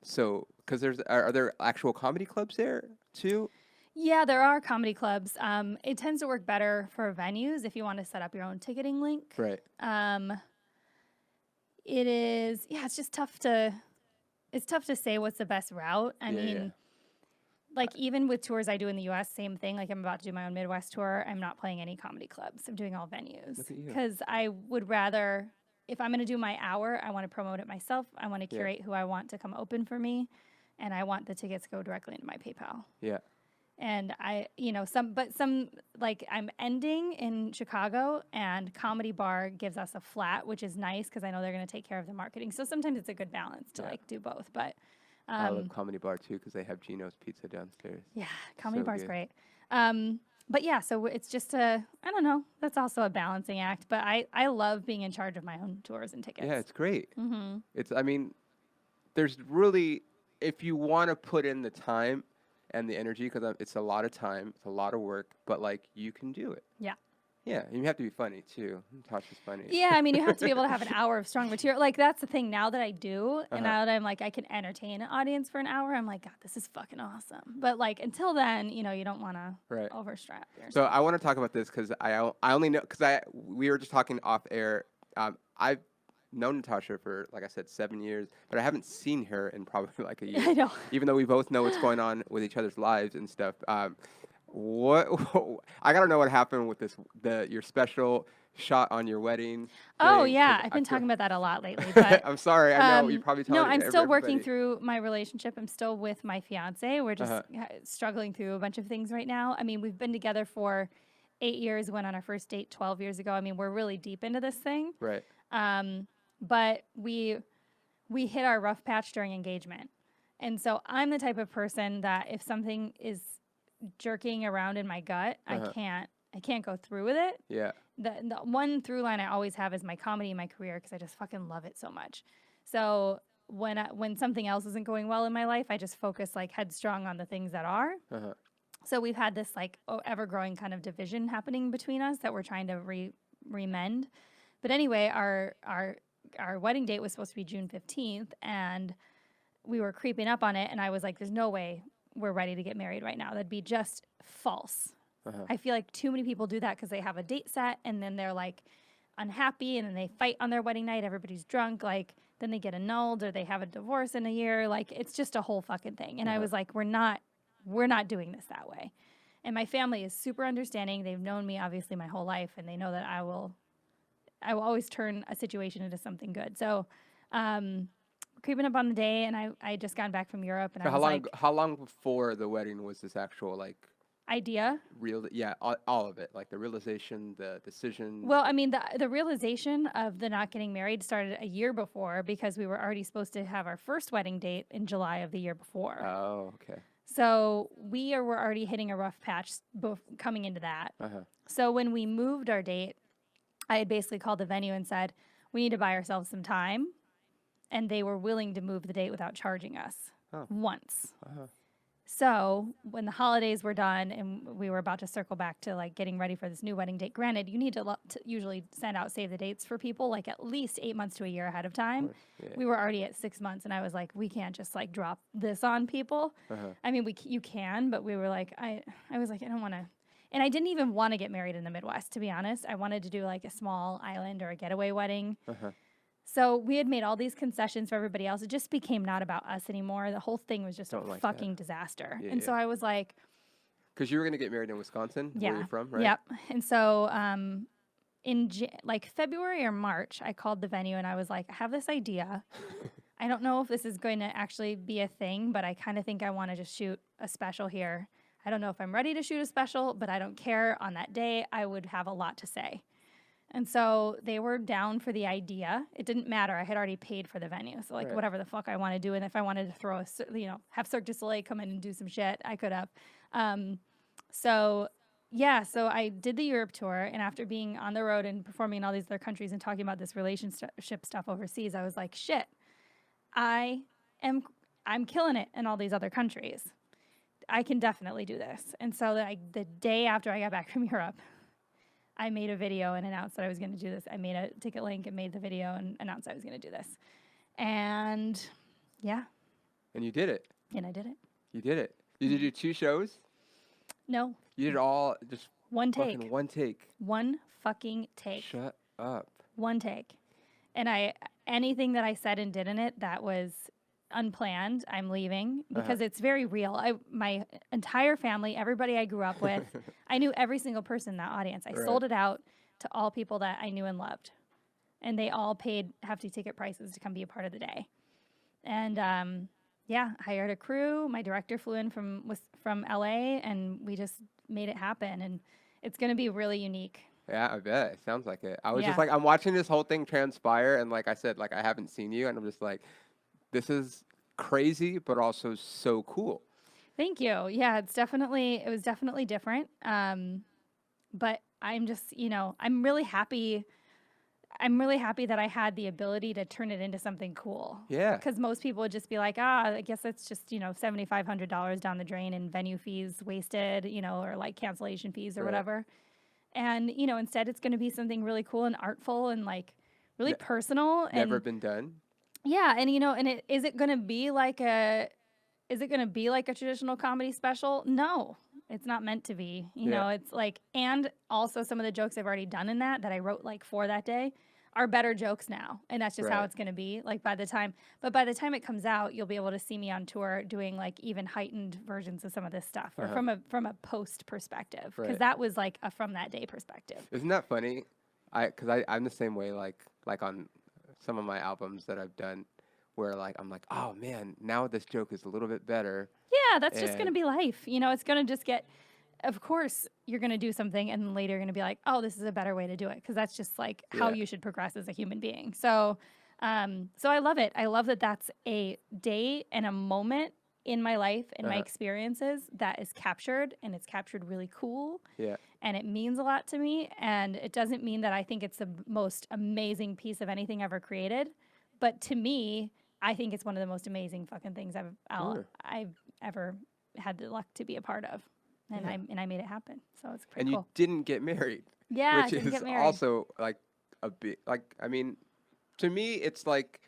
So, because are there actual comedy clubs there too? Yeah, there are comedy clubs. It tends to work better for venues if you want to set up your own ticketing link. Right. It is, it's just tough to say what's the best route. I mean, like even with tours I do in the U.S., same thing. Like I'm about to do my own Midwest tour. I'm not playing any comedy clubs. I'm doing all venues because I would rather, if I'm going to do my hour, I want to promote it myself. I want to curate who I want to come open for me, and I want the tickets to go directly into my PayPal. Yeah. And some like I'm ending in Chicago, and Comedy Bar gives us a flat, which is nice because I know they're going to take care of the marketing. So sometimes it's a good balance to like do both, but. I love Comedy Bar too because they have Gino's Pizza downstairs. Yeah, Comedy Bar's great. But yeah, so it's just I don't know. That's also a balancing act. But I love being in charge of my own tours and tickets. Yeah, it's great. I mean, there's really, if you want to put in the time and the energy, because it's a lot of time, it's a lot of work, but like you can do it. Yeah. Yeah, and you have to be funny too. Natasha's funny. Yeah, I mean, you have to be able to have an hour of strong material. Like that's the thing. Now that I do, and now that I'm like, I can entertain an audience for an hour. I'm like, God, this is fucking awesome. But like until then, you don't want to overstrap yourself. So I want to talk about this because I only know because we were just talking off air. I've known Natasha for, like I said, 7 years, but I haven't seen her in probably like a year. I know. Even though we both know what's going on with each other's lives and stuff. What I gotta know what happened with your special shot on your wedding. Oh yeah, I've been talking about that a lot lately. But I'm sorry, I know you probably told. No, I'm still working through my relationship. I'm still with my fiance. We're just struggling through a bunch of things right now. I mean, we've been together for 8 years. Went on our first date 12 years ago. I mean, we're really deep into this thing. Right. But we hit our rough patch during engagement, and so I'm the type of person that if something is jerking around in my gut, I can't go through with it. Yeah. The one through line I always have is my comedy in my career because I just fucking love it so much. So when something else isn't going well in my life, I just focus like headstrong on the things that are. So we've had this like ever growing kind of division happening between us that we're trying to remend. But anyway, our wedding date was supposed to be June 15th, and we were creeping up on it, and I was like, there's no way we're ready to get married right now. That'd be just false. I feel like too many people do that because they have a date set and then they're like unhappy and then they fight on their wedding night. Everybody's drunk. Like then they get annulled or they have a divorce in a year. Like it's just a whole fucking thing. And I was like, we're not we're not doing this that way. And my family is super understanding. They've known me obviously my whole life, and they know that I will always turn a situation into something good. So, creeping up on the day, and I just gotten back from Europe, and So I was like, how long before the wedding was this actual like idea. all of it, like the realization, the decision? Well, I mean, the realization of the not getting married started a year before because we were already supposed to have our first wedding date in July of the year before. Oh, okay. So were already hitting a rough patch coming into that. So when we moved our date, I had basically called the venue and said, we need to buy ourselves some time. And they were willing to move the date without charging us once. So when the holidays were done and we were about to circle back to like getting ready for this new wedding date, granted, you need to usually send out save the dates for people like at least 8 months to a year ahead of time. Yeah. We were already at 6 months, and I was like, we can't just like drop this on people. I mean, you can, but we were like, I was like, I don't want to. And I didn't even want to get married in the Midwest, to be honest. I wanted to do like a small island or a getaway wedding. So we had made all these concessions for everybody else. It just became not about us anymore. The whole thing was just a fucking disaster. Yeah, and so I was like... Because you were going to get married in Wisconsin, where you're from, right? Yep. And so in like February or March, I called the venue and I was like, I have this idea. I don't know if this is going to actually be a thing, but I kind of think I want to just shoot a special here. I don't know if I'm ready to shoot a special, but I don't care. On that day, I would have a lot to say. And so they were down for the idea. It didn't matter. I had already paid for the venue. So, like, whatever the fuck I want to do. And if I wanted to throw have Cirque du Soleil come in and do some shit, I could have. So I did the Europe tour. And after being on the road and performing in all these other countries and talking about this relationship stuff overseas, I was like, shit, I'm killing it in all these other countries. I can definitely do this. And so the day after I got back from Europe, I made a video and announced that I was going to do this. I made a ticket link and made the video and announced I was going to do this. And yeah. And you did it. And I did it. You did it. Did you do 2 shows? No. You did it all just one take. One take. One fucking take. Shut up. One take. And anything that I said and did in it that was unplanned, I'm leaving because it's very real. My entire family, everybody I grew up with, I knew every single person in that audience. I sold it out to all people that I knew and loved, and they all paid hefty ticket prices to come be a part of the day. And hired a crew. My director flew in from LA, and we just made it happen. And it's going to be really unique. Yeah, I bet. It sounds like it. I was just like, I'm watching this whole thing transpire, and like I said, like I haven't seen you, and I'm just like, this is crazy, but also so cool. Thank you. Yeah, it was definitely different. But I'm just, I'm really happy. I'm really happy that I had the ability to turn it into something cool. Yeah. Because most people would just be like, I guess it's just, $7,500 down the drain and venue fees wasted, or like cancellation fees or whatever. And, instead it's going to be something really cool and artful and like really personal. Never been done. Yeah, and is it going to be like a traditional comedy special? No, it's not meant to be. It's like, and also some of the jokes I've already done in that I wrote like for that day are better jokes now, and that's just how it's going to be. Like by the time it comes out, you'll be able to see me on tour doing like even heightened versions of some of this stuff, or from a post perspective, because that was like a from that day perspective. Isn't that funny? I'm the same way. Like on some of my albums that I've done, where like I'm like, oh man, now this joke is a little bit better. Yeah, that's just gonna be life. It's gonna just get. Of course, you're gonna do something, and then later you're gonna be like, oh, this is a better way to do it, because that's just like how you should progress as a human being. So, so I love it. I love that that's a day and a moment in my life and my experiences that is captured, and it's captured really cool. Yeah. And it means a lot to me, and it doesn't mean that I think it's the most amazing piece of anything ever created, but to me, I think it's one of the most amazing fucking things I've ever had the luck to be a part of, and I made it happen. So it's pretty cool. And you didn't get married. Yeah, which is also like a bit like, I mean, to me it's like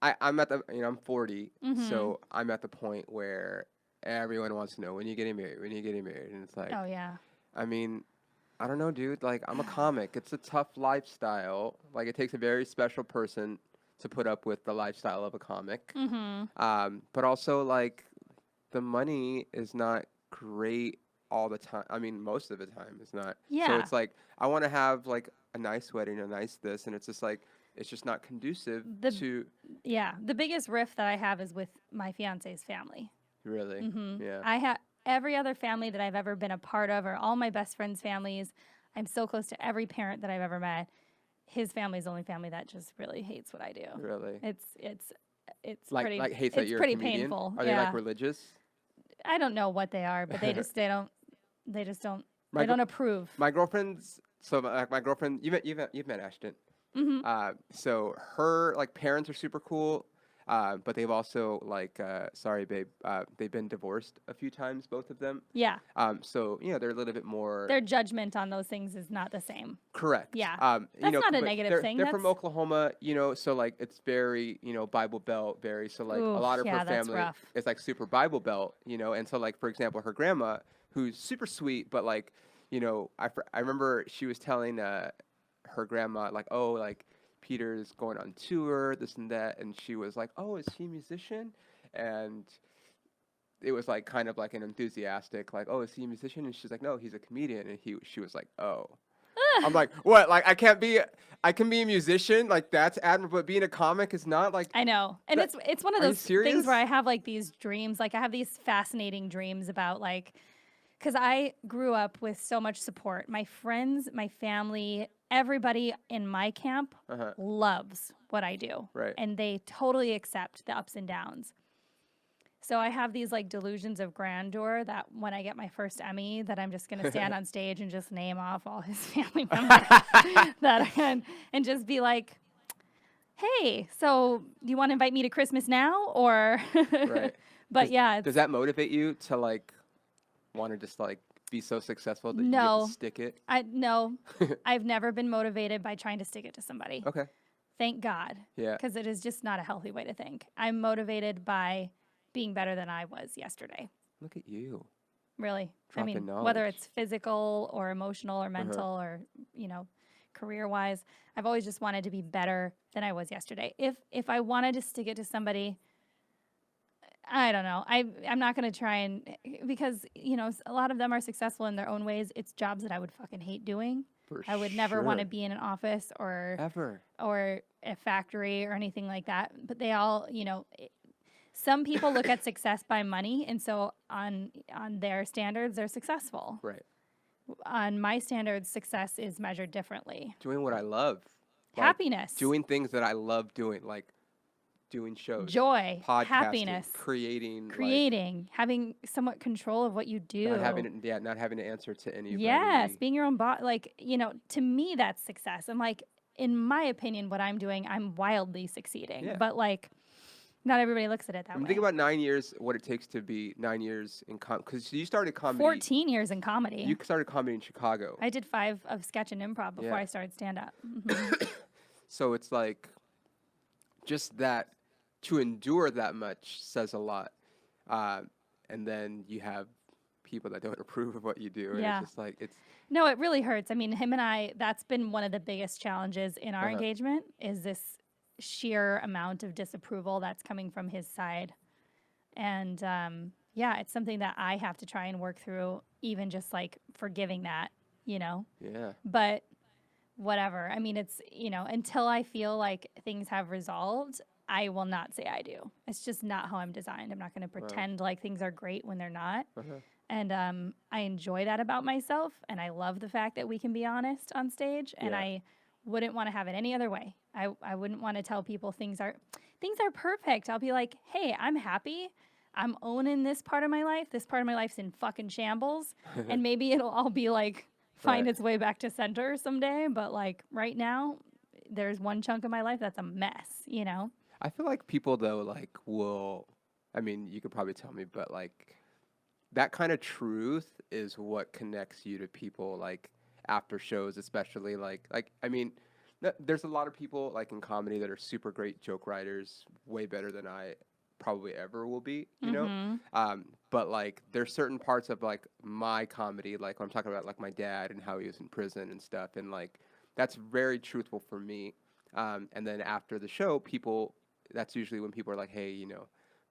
I'm at the I'm 40, so I'm at the point where everyone wants to know when you're getting married, and it's like, oh yeah. I mean, I don't know, dude. Like, I'm a comic. It's a tough lifestyle. Like, it takes a very special person to put up with the lifestyle of a comic. But also, like, the money is not great all the time. I mean, most of the time it's not. So Yeah. it's like I want to have like a nice wedding, a nice this, and it's just like it's just not conducive The to Yeah, the biggest rift that I have is with my fiance's family. really. Yeah. I have every other family that I've ever been a part of, or all my best friends' families. I'm so close to every parent that I've ever met. His family's the only family that just really hates what I do. Really. It's Like pretty hates that it's you're a pretty comedian. painful. Are they like Yeah, religious? I don't know what they are, but they just don't My they gr- don't approve. my girlfriend's my girlfriend. You've met Ashton. So her like parents are super cool, but they've also like sorry babe, they've been divorced a few times, both of them. Yeah, So they're a little bit more their judgment on those things is not the same. correct. Yeah, You that's know, not a but negative thing. they're from That's Oklahoma, so like it's very Bible Belt, very so like a ooh, lot of her yeah, that's family rough. is like super Bible Belt, and so like for example, her grandma, who's super sweet, but like I remember she was telling her grandma like, oh, like Peter's going on tour, this and that, and she was like, oh, is he a musician? And it was like kind of like an enthusiastic like, oh, is he a musician? And she's like, no, he's a comedian. And she was like, oh. I'm like, what? Like I can be a musician, like that's admirable, but being a comic is not like I know. And that- it's one of Are you those things where serious? I have like these dreams, like I have these fascinating dreams about like cuz I grew up with so much support. My friends, my family, everybody in my camp Uh-huh. loves what I do. Right. And they totally accept the ups and downs. So I have these like delusions of grandeur that when I get my first Emmy, that I'm just going to stand on stage and just name off all his family members and just be like, "Hey, so do you want to invite me to Christmas now?" Or, Right. but yeah, Does it's that motivate you to like want to just like be so successful that you get to no, stick it? no, I've never been motivated by trying to stick it to somebody. Okay. Thank God, Yeah. because it is just not a healthy way to think. I'm motivated by being better than I was yesterday. Look at you. Really. I Dropping mean, whether knowledge. it's physical or emotional or mental or, career wise, I've always just wanted to be better than I was yesterday. If I wanted to stick it to somebody, I don't know. I'm not going to try and because, a lot of them are successful in their own ways. It's jobs that I would fucking hate doing. For I would never want to sure. be in an office Ever. or a factory or anything like that. But they all, some people look at success by money, and so on their standards, they're successful. Right. On my standards, success is measured differently. Doing what I love. Like, Happiness, doing things that I love doing, like doing shows, joy, podcasting, happiness, creating, creating, having somewhat control of what you do. not having to answer to anybody. Yes, being your own boss. Like, to me, that's success. I'm like, in my opinion, what I'm doing, I'm wildly succeeding. Yeah. But like, not everybody looks at it that way. Think about 9 years, what it takes to be 9 years in because you started comedy. 14 years in comedy. You started comedy in Chicago. I did 5 of sketch and improv before Yeah. I started stand up. So it's like just that to endure that much says a lot. And then you have people that don't approve of what you do. And Yeah. it's just like it's No, it really hurts. I mean, him and I, that's been one of the biggest challenges in our engagement is this sheer amount of disapproval that's coming from his side. And yeah, it's something that I have to try and work through, even just like forgiving that, yeah. But whatever. I mean, it's, until I feel like things have resolved, I will not say I do. It's just not how I'm designed. I'm not going to pretend like things are great when they're not. And I enjoy that about myself. And I love the fact that we can be honest on stage. And Yeah. I wouldn't want to have it any other way. I wouldn't want to tell people things are perfect. I'll be like, hey, I'm happy. I'm owning this part of my life. This part of my life's in fucking shambles. And maybe it'll all be like find its way back to center someday. But like right now, there's one chunk of my life that's a mess, I feel like people though like I mean, you could probably tell me, but like that kind of truth is what connects you to people like after shows, especially like I mean, there's a lot of people like in comedy that are super great joke writers, way better than I probably ever will be, but like there's certain parts of like my comedy, like when I'm talking about like my dad and how he was in prison and stuff, and like that's very truthful for me. And then after the show, that's usually when people are like, hey,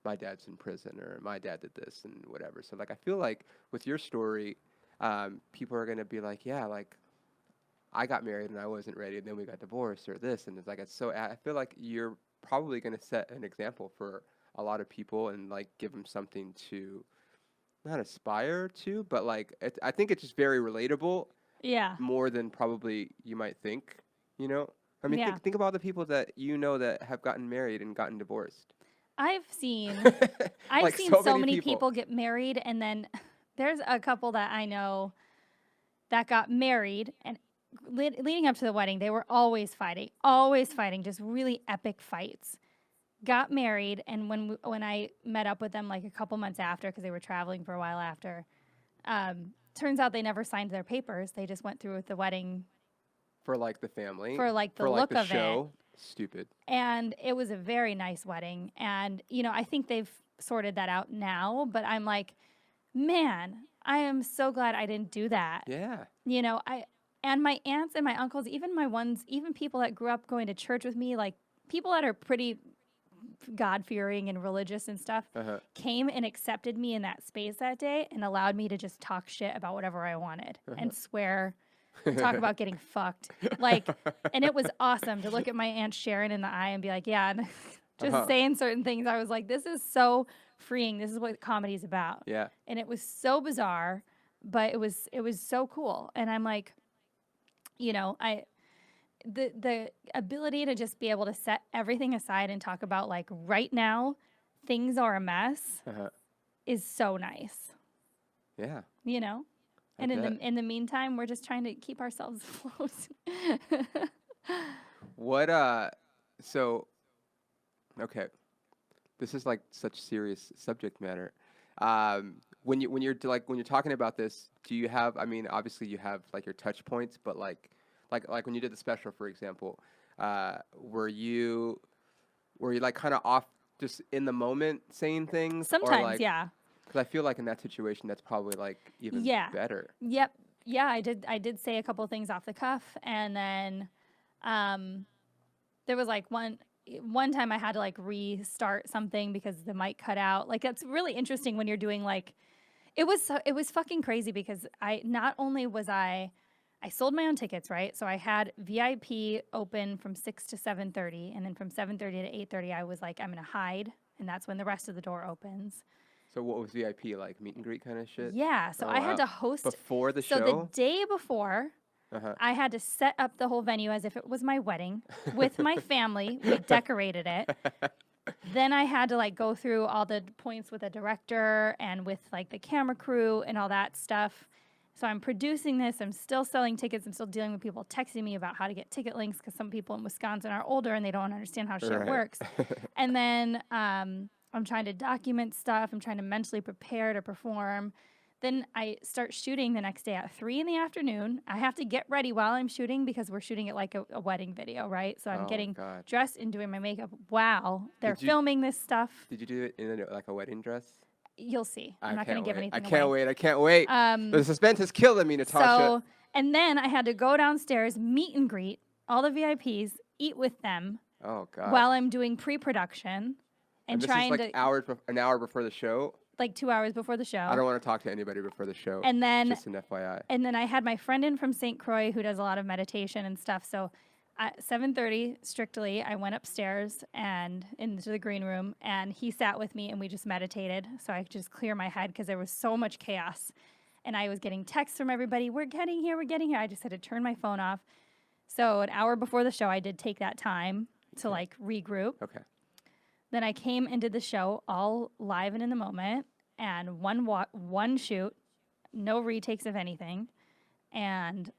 my dad's in prison or my dad did this and whatever. So like I feel like with your story, people are gonna be like, yeah, like I got married and I wasn't ready, and then we got divorced or this, and it's like it's so. I feel like you're probably gonna set an example for a lot of people and like give them something to not aspire to, but like I think it's just very relatable Yeah. more than probably you might think. You know, I mean, Yeah. think about the people that you know that have gotten married and gotten divorced. I've seen Like so many people get married, and then there's a couple that I know that got married, and leading up to the wedding, they were always fighting, just really epic fights. Got married, and when I met up with them like a couple months after, because they were traveling for a while after, turns out they never signed their papers. They just went through with the wedding for like the family, for like the for like look the of show. Stupid. And it was a very nice wedding. And, you know, I think they've sorted that out now, but I'm like, man, I am so glad I didn't do that. Yeah. You know, and my aunts and my uncles, even people that grew up going to church with me, like people that are pretty God-fearing and religious and stuff, came and accepted me in that space that day and allowed me to just talk shit about whatever I wanted and swear. Talk about getting fucked. Like, and it was awesome to look at my Aunt Sharon in the eye and be like, yeah, and just saying certain things. I was like, this is so freeing. This is what comedy is about. Yeah. And it was so bizarre, but it was so cool. And I'm like, you know, the ability to just be able to set everything aside and talk about like right now, things are a mess is so nice. Yeah. You know? And in the meantime, we're just trying to keep ourselves afloat. So okay. This is like such serious subject matter. When you're talking about this, do you have, I mean, obviously you have like your touch points, but like when you did the special, for example, were you like kind of off just in the moment saying things? Sometimes, or like, yeah. Because I feel like in that situation, that's probably like even better. Yep. Yeah, I did say a couple of things off the cuff, and then there was like one time I had to like restart something because the mic cut out. Like that's really interesting when you're doing like it was fucking crazy because I sold my own tickets, right? So I had VIP open from 6 to 7:30, and then from 7:30 to 8:30 I was like I'm going to hide, and that's when the rest of the door opens. So what was VIP, like meet and greet kind of shit? Yeah, so I had to host before the show. So the day before, I had to set up the whole venue as if it was my wedding with my family. We decorated it. Then I had to like go through all the points with the director and with like the camera crew and all that stuff. So I'm producing this. I'm still selling tickets. I'm still dealing with people texting me about how to get ticket links because some people in Wisconsin are older and they don't understand how shit works. And then I'm trying to document stuff. I'm trying to mentally prepare to perform. Then I start shooting the next day at 3 in the afternoon. I have to get ready while I'm shooting because we're shooting it like a wedding video, right? So I'm getting dressed and doing my makeup. Wow, they're filming this stuff. Did you do it in like a wedding dress? You'll see. I'm not going to give anything away. I can't wait. The suspense is killing me, Natasha. So, and then I had to go downstairs, meet and greet all the VIPs, eat with them. Oh, God. While I'm doing pre-production. And this trying is like an hour before the show? Like 2 hours before the show. I don't want to talk to anybody before the show. And then, just an FYI. And then I had my friend in from St. Croix who does a lot of meditation and stuff. So at 7:30, strictly, I went upstairs and into the green room, and he sat with me, and we just meditated so I could just clear my head because there was so much chaos. And I was getting texts from everybody, we're getting here. I just had to turn my phone off. So an hour before the show, I did take that time to like regroup. Okay. Then I came and did the show all live and in the moment, and one shoot, no retakes of anything. And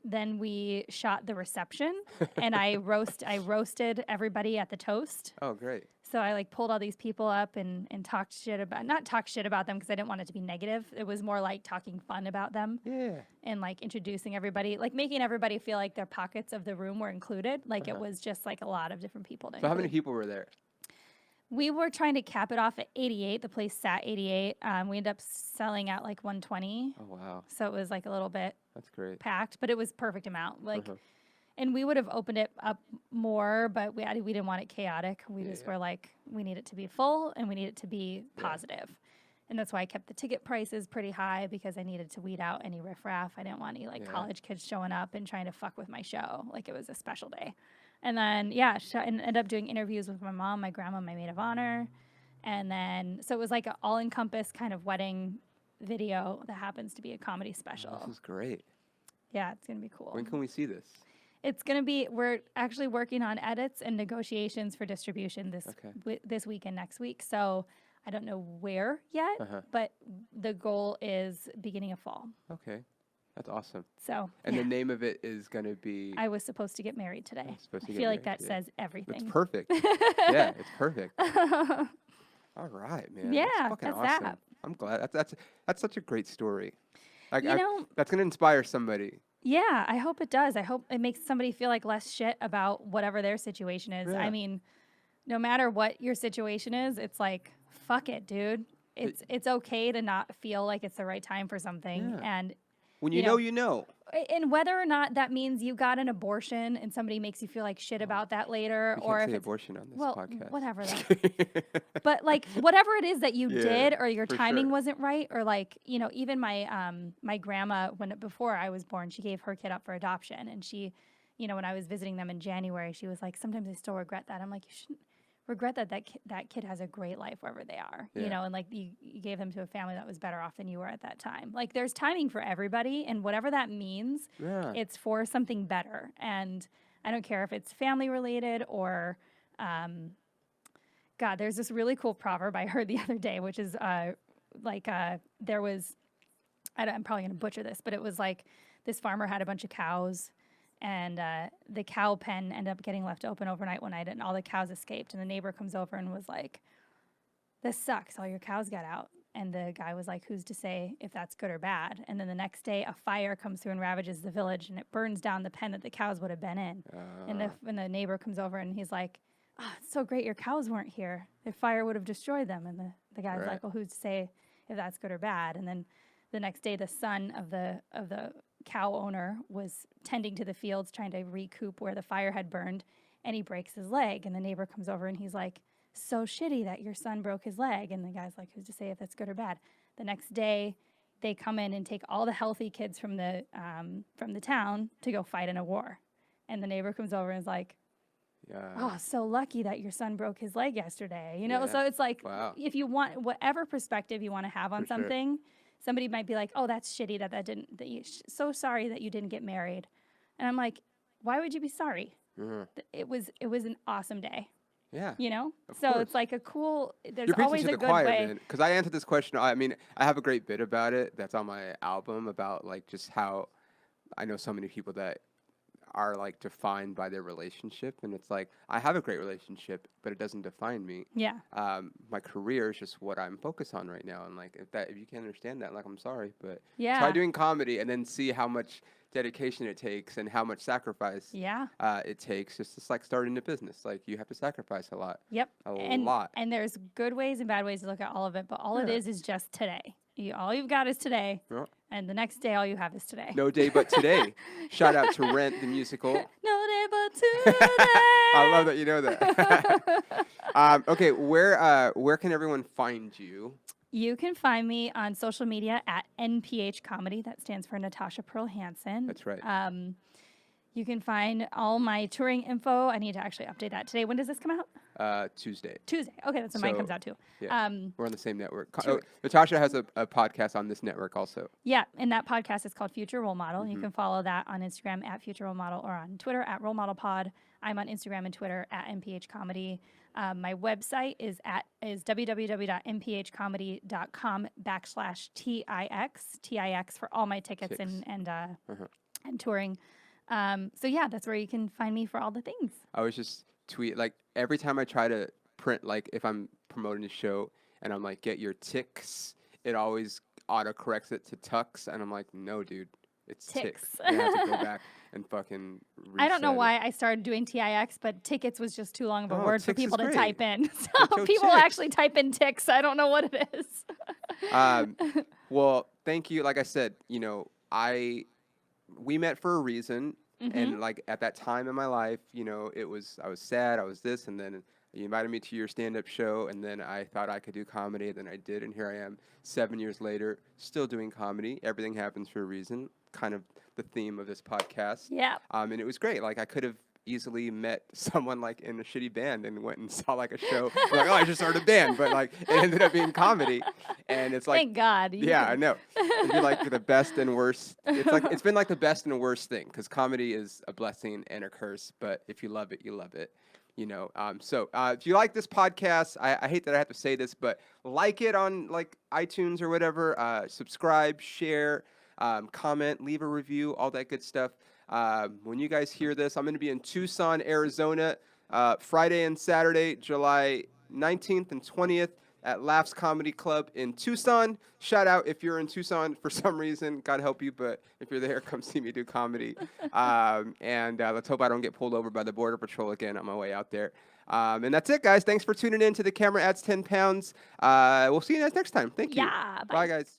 then we shot the reception, and I roasted everybody at the toast. Oh, great. So I like pulled all these people up and not talk shit about them because I didn't want it to be negative. It was more like talking fun about them. Yeah. And like introducing everybody, like making everybody feel like their pockets of the room were included. Like it was just like a lot of different people. So how many people were there? We were trying to cap it off at 88. The place sat 88. We ended up selling out like 120. Oh, wow. So it was like a little bit That's great. packed, but it was perfect amount. Like And we would have opened it up more, but we didn't want it chaotic. We just Yeah. were like, we need it to be full and we need it to be positive. And that's why I kept the ticket prices pretty high, because I needed to weed out any riffraff. I didn't want any like college kids showing up and trying to fuck with my show. Like, it was a special day. And then, and ended up doing interviews with my mom, my grandma, my maid of honor. And then, so it was like an all-encompass kind of wedding video that happens to be a comedy special. This is great. Yeah, it's going to be cool. When can we see this? It's going to be, we're actually working on edits and negotiations for distribution this week and next week. So I don't know where yet, but the goal is beginning of fall. Okay. That's awesome. So, and the name of it is going to be... I was supposed to get married today. I feel like that says everything. It's perfect. Yeah, it's perfect. All right, man. Yeah, that's fucking awesome. that. I'm glad. That's such a great story. Like, You know, that's going to inspire somebody. Yeah, I hope it does. I hope it makes somebody feel like less shit about whatever their situation is. Yeah. I mean, no matter what your situation is, it's like, fuck it, dude. It's okay to not feel like it's the right time for something. Yeah. And when you know, you know. And whether or not that means you got an abortion and somebody makes you feel like shit about that later, We or can't if say it's abortion on this well, podcast. whatever. But like whatever it is that you did, or your for timing sure. wasn't right, or like, you know, even my my grandma, before I was born, she gave her kid up for adoption, and she, you know, when I was visiting them in January, she was like, sometimes I still regret that. I'm like, you shouldn't regret that kid has a great life wherever they are, you know, and like you gave them to a family that was better off than you were at that time. Like, there's timing for everybody, and whatever that means, it's for something better. And I don't care if it's family related or, God, there's this really cool proverb I heard the other day, which is there was, I'm probably going to butcher this, but it was like this farmer had a bunch of cows, and the cow pen ended up getting left open overnight one night, and all the cows escaped. And the neighbor comes over and was like, "This sucks. All your cows got out." And the guy was like, "Who's to say if that's good or bad?" And then the next day, a fire comes through and ravages the village, and it burns down the pen that the cows would have been in. And the neighbor comes over and he's like, "Oh, it's so great your cows weren't here. The fire would have destroyed them." And the guy's like, "Well, who's to say if that's good or bad?" And then the next day, the son of the cow owner was tending to the fields trying to recoup where the fire had burned, and he breaks his leg. And the neighbor comes over and he's like, "So shitty that your son broke his leg." And the guy's like, "Who's to say if that's good or bad?" The next day, they come in and take all the healthy kids from the town to go fight in a war. And the neighbor comes over and is like, "Oh, so lucky that your son broke his leg yesterday." You know, so it's like, if you want whatever perspective you want to have on something, somebody might be like, "Oh, that's shitty so sorry that you didn't get married." And I'm like, why would you be sorry? It was an awesome day. Yeah. You know? Of So course. it's like there's You're always preaching a to the good choir, way. because I answered this question. I mean, I have a great bit about it that's on my album about like just how I know so many people that are like defined by their relationship, and it's like I have a great relationship, but it doesn't define me. Yeah. My career is just what I'm focused on right now, and like if you can't understand that, like I'm sorry, but Yeah. try doing comedy and then see how much dedication it takes and how much sacrifice it takes. Just like starting a business, like you have to sacrifice a lot. Yep. A lot. And there's good ways and bad ways to look at all of it, but all it is just today. All you've got is today, and the next day all you have is today. No day but today. Shout out to Rent the musical. No day but today. I love that you know that. Okay, where can everyone find you? You can find me on social media at NPH Comedy. That stands for Natasha Pearl Hansen. That's right. You can find all my touring info. I need to actually update that today. When does this come out? Tuesday. Tuesday. Okay, that's when mine comes out too. Yeah, we're on the same network. Natasha has a podcast on this network also. Yeah, and that podcast is called Future Role Model. You can follow that on Instagram at Future Role Model, or on Twitter at Role Model Pod. I'm on Instagram and Twitter at NPH Comedy. My website is www.mphcomedy.com/TIX. TIX for all my tickets and touring. So yeah, that's where you can find me for all the things. I was just like every time I try to print, like if I'm promoting a show and I'm like, get your ticks, it always autocorrects it to tux, and I'm like, no, dude, it's ticks. I have to go back and fucking reset I don't know why I started doing TIX, but tickets was just too long of a word for ticks is people to great. type in. So people actually type in ticks. I don't know what it is. Well, thank you. Like I said, you know, we met for a reason, Mm-hmm. And like at that time in my life, you know, I was sad, I was this, and then you invited me to your stand-up show, and then I thought I could do comedy, then I did, and here I am 7 years later, still doing comedy. Everything happens for a reason, kind of the theme of this podcast. Yeah. And it was great. Like I could have easily met someone like in a shitty band and went and saw like a show. Like, oh, I just started a band, but like it ended up being comedy, and it's like, Thank God. yeah, I know. It'd be like the best and worst. It's like it's been like the best and worst thing because comedy is a blessing and a curse. But if you love it, you love it. You know. If you like this podcast, I hate that I have to say this, but like it on like iTunes or whatever. Subscribe, share, comment, leave a review, all that good stuff. When you guys hear this, I'm going to be in Tucson, Arizona, Friday and Saturday, July 19th and 20th at Laughs Comedy Club in Tucson. Shout out if you're in Tucson for some reason. God help you, but if you're there, come see me do comedy. Let's hope I don't get pulled over by the Border Patrol again on my way out there. And that's it, guys. Thanks for tuning in to The Camera Adds 10 Pounds. We'll see you guys next time. Thank you. Yeah. Bye guys.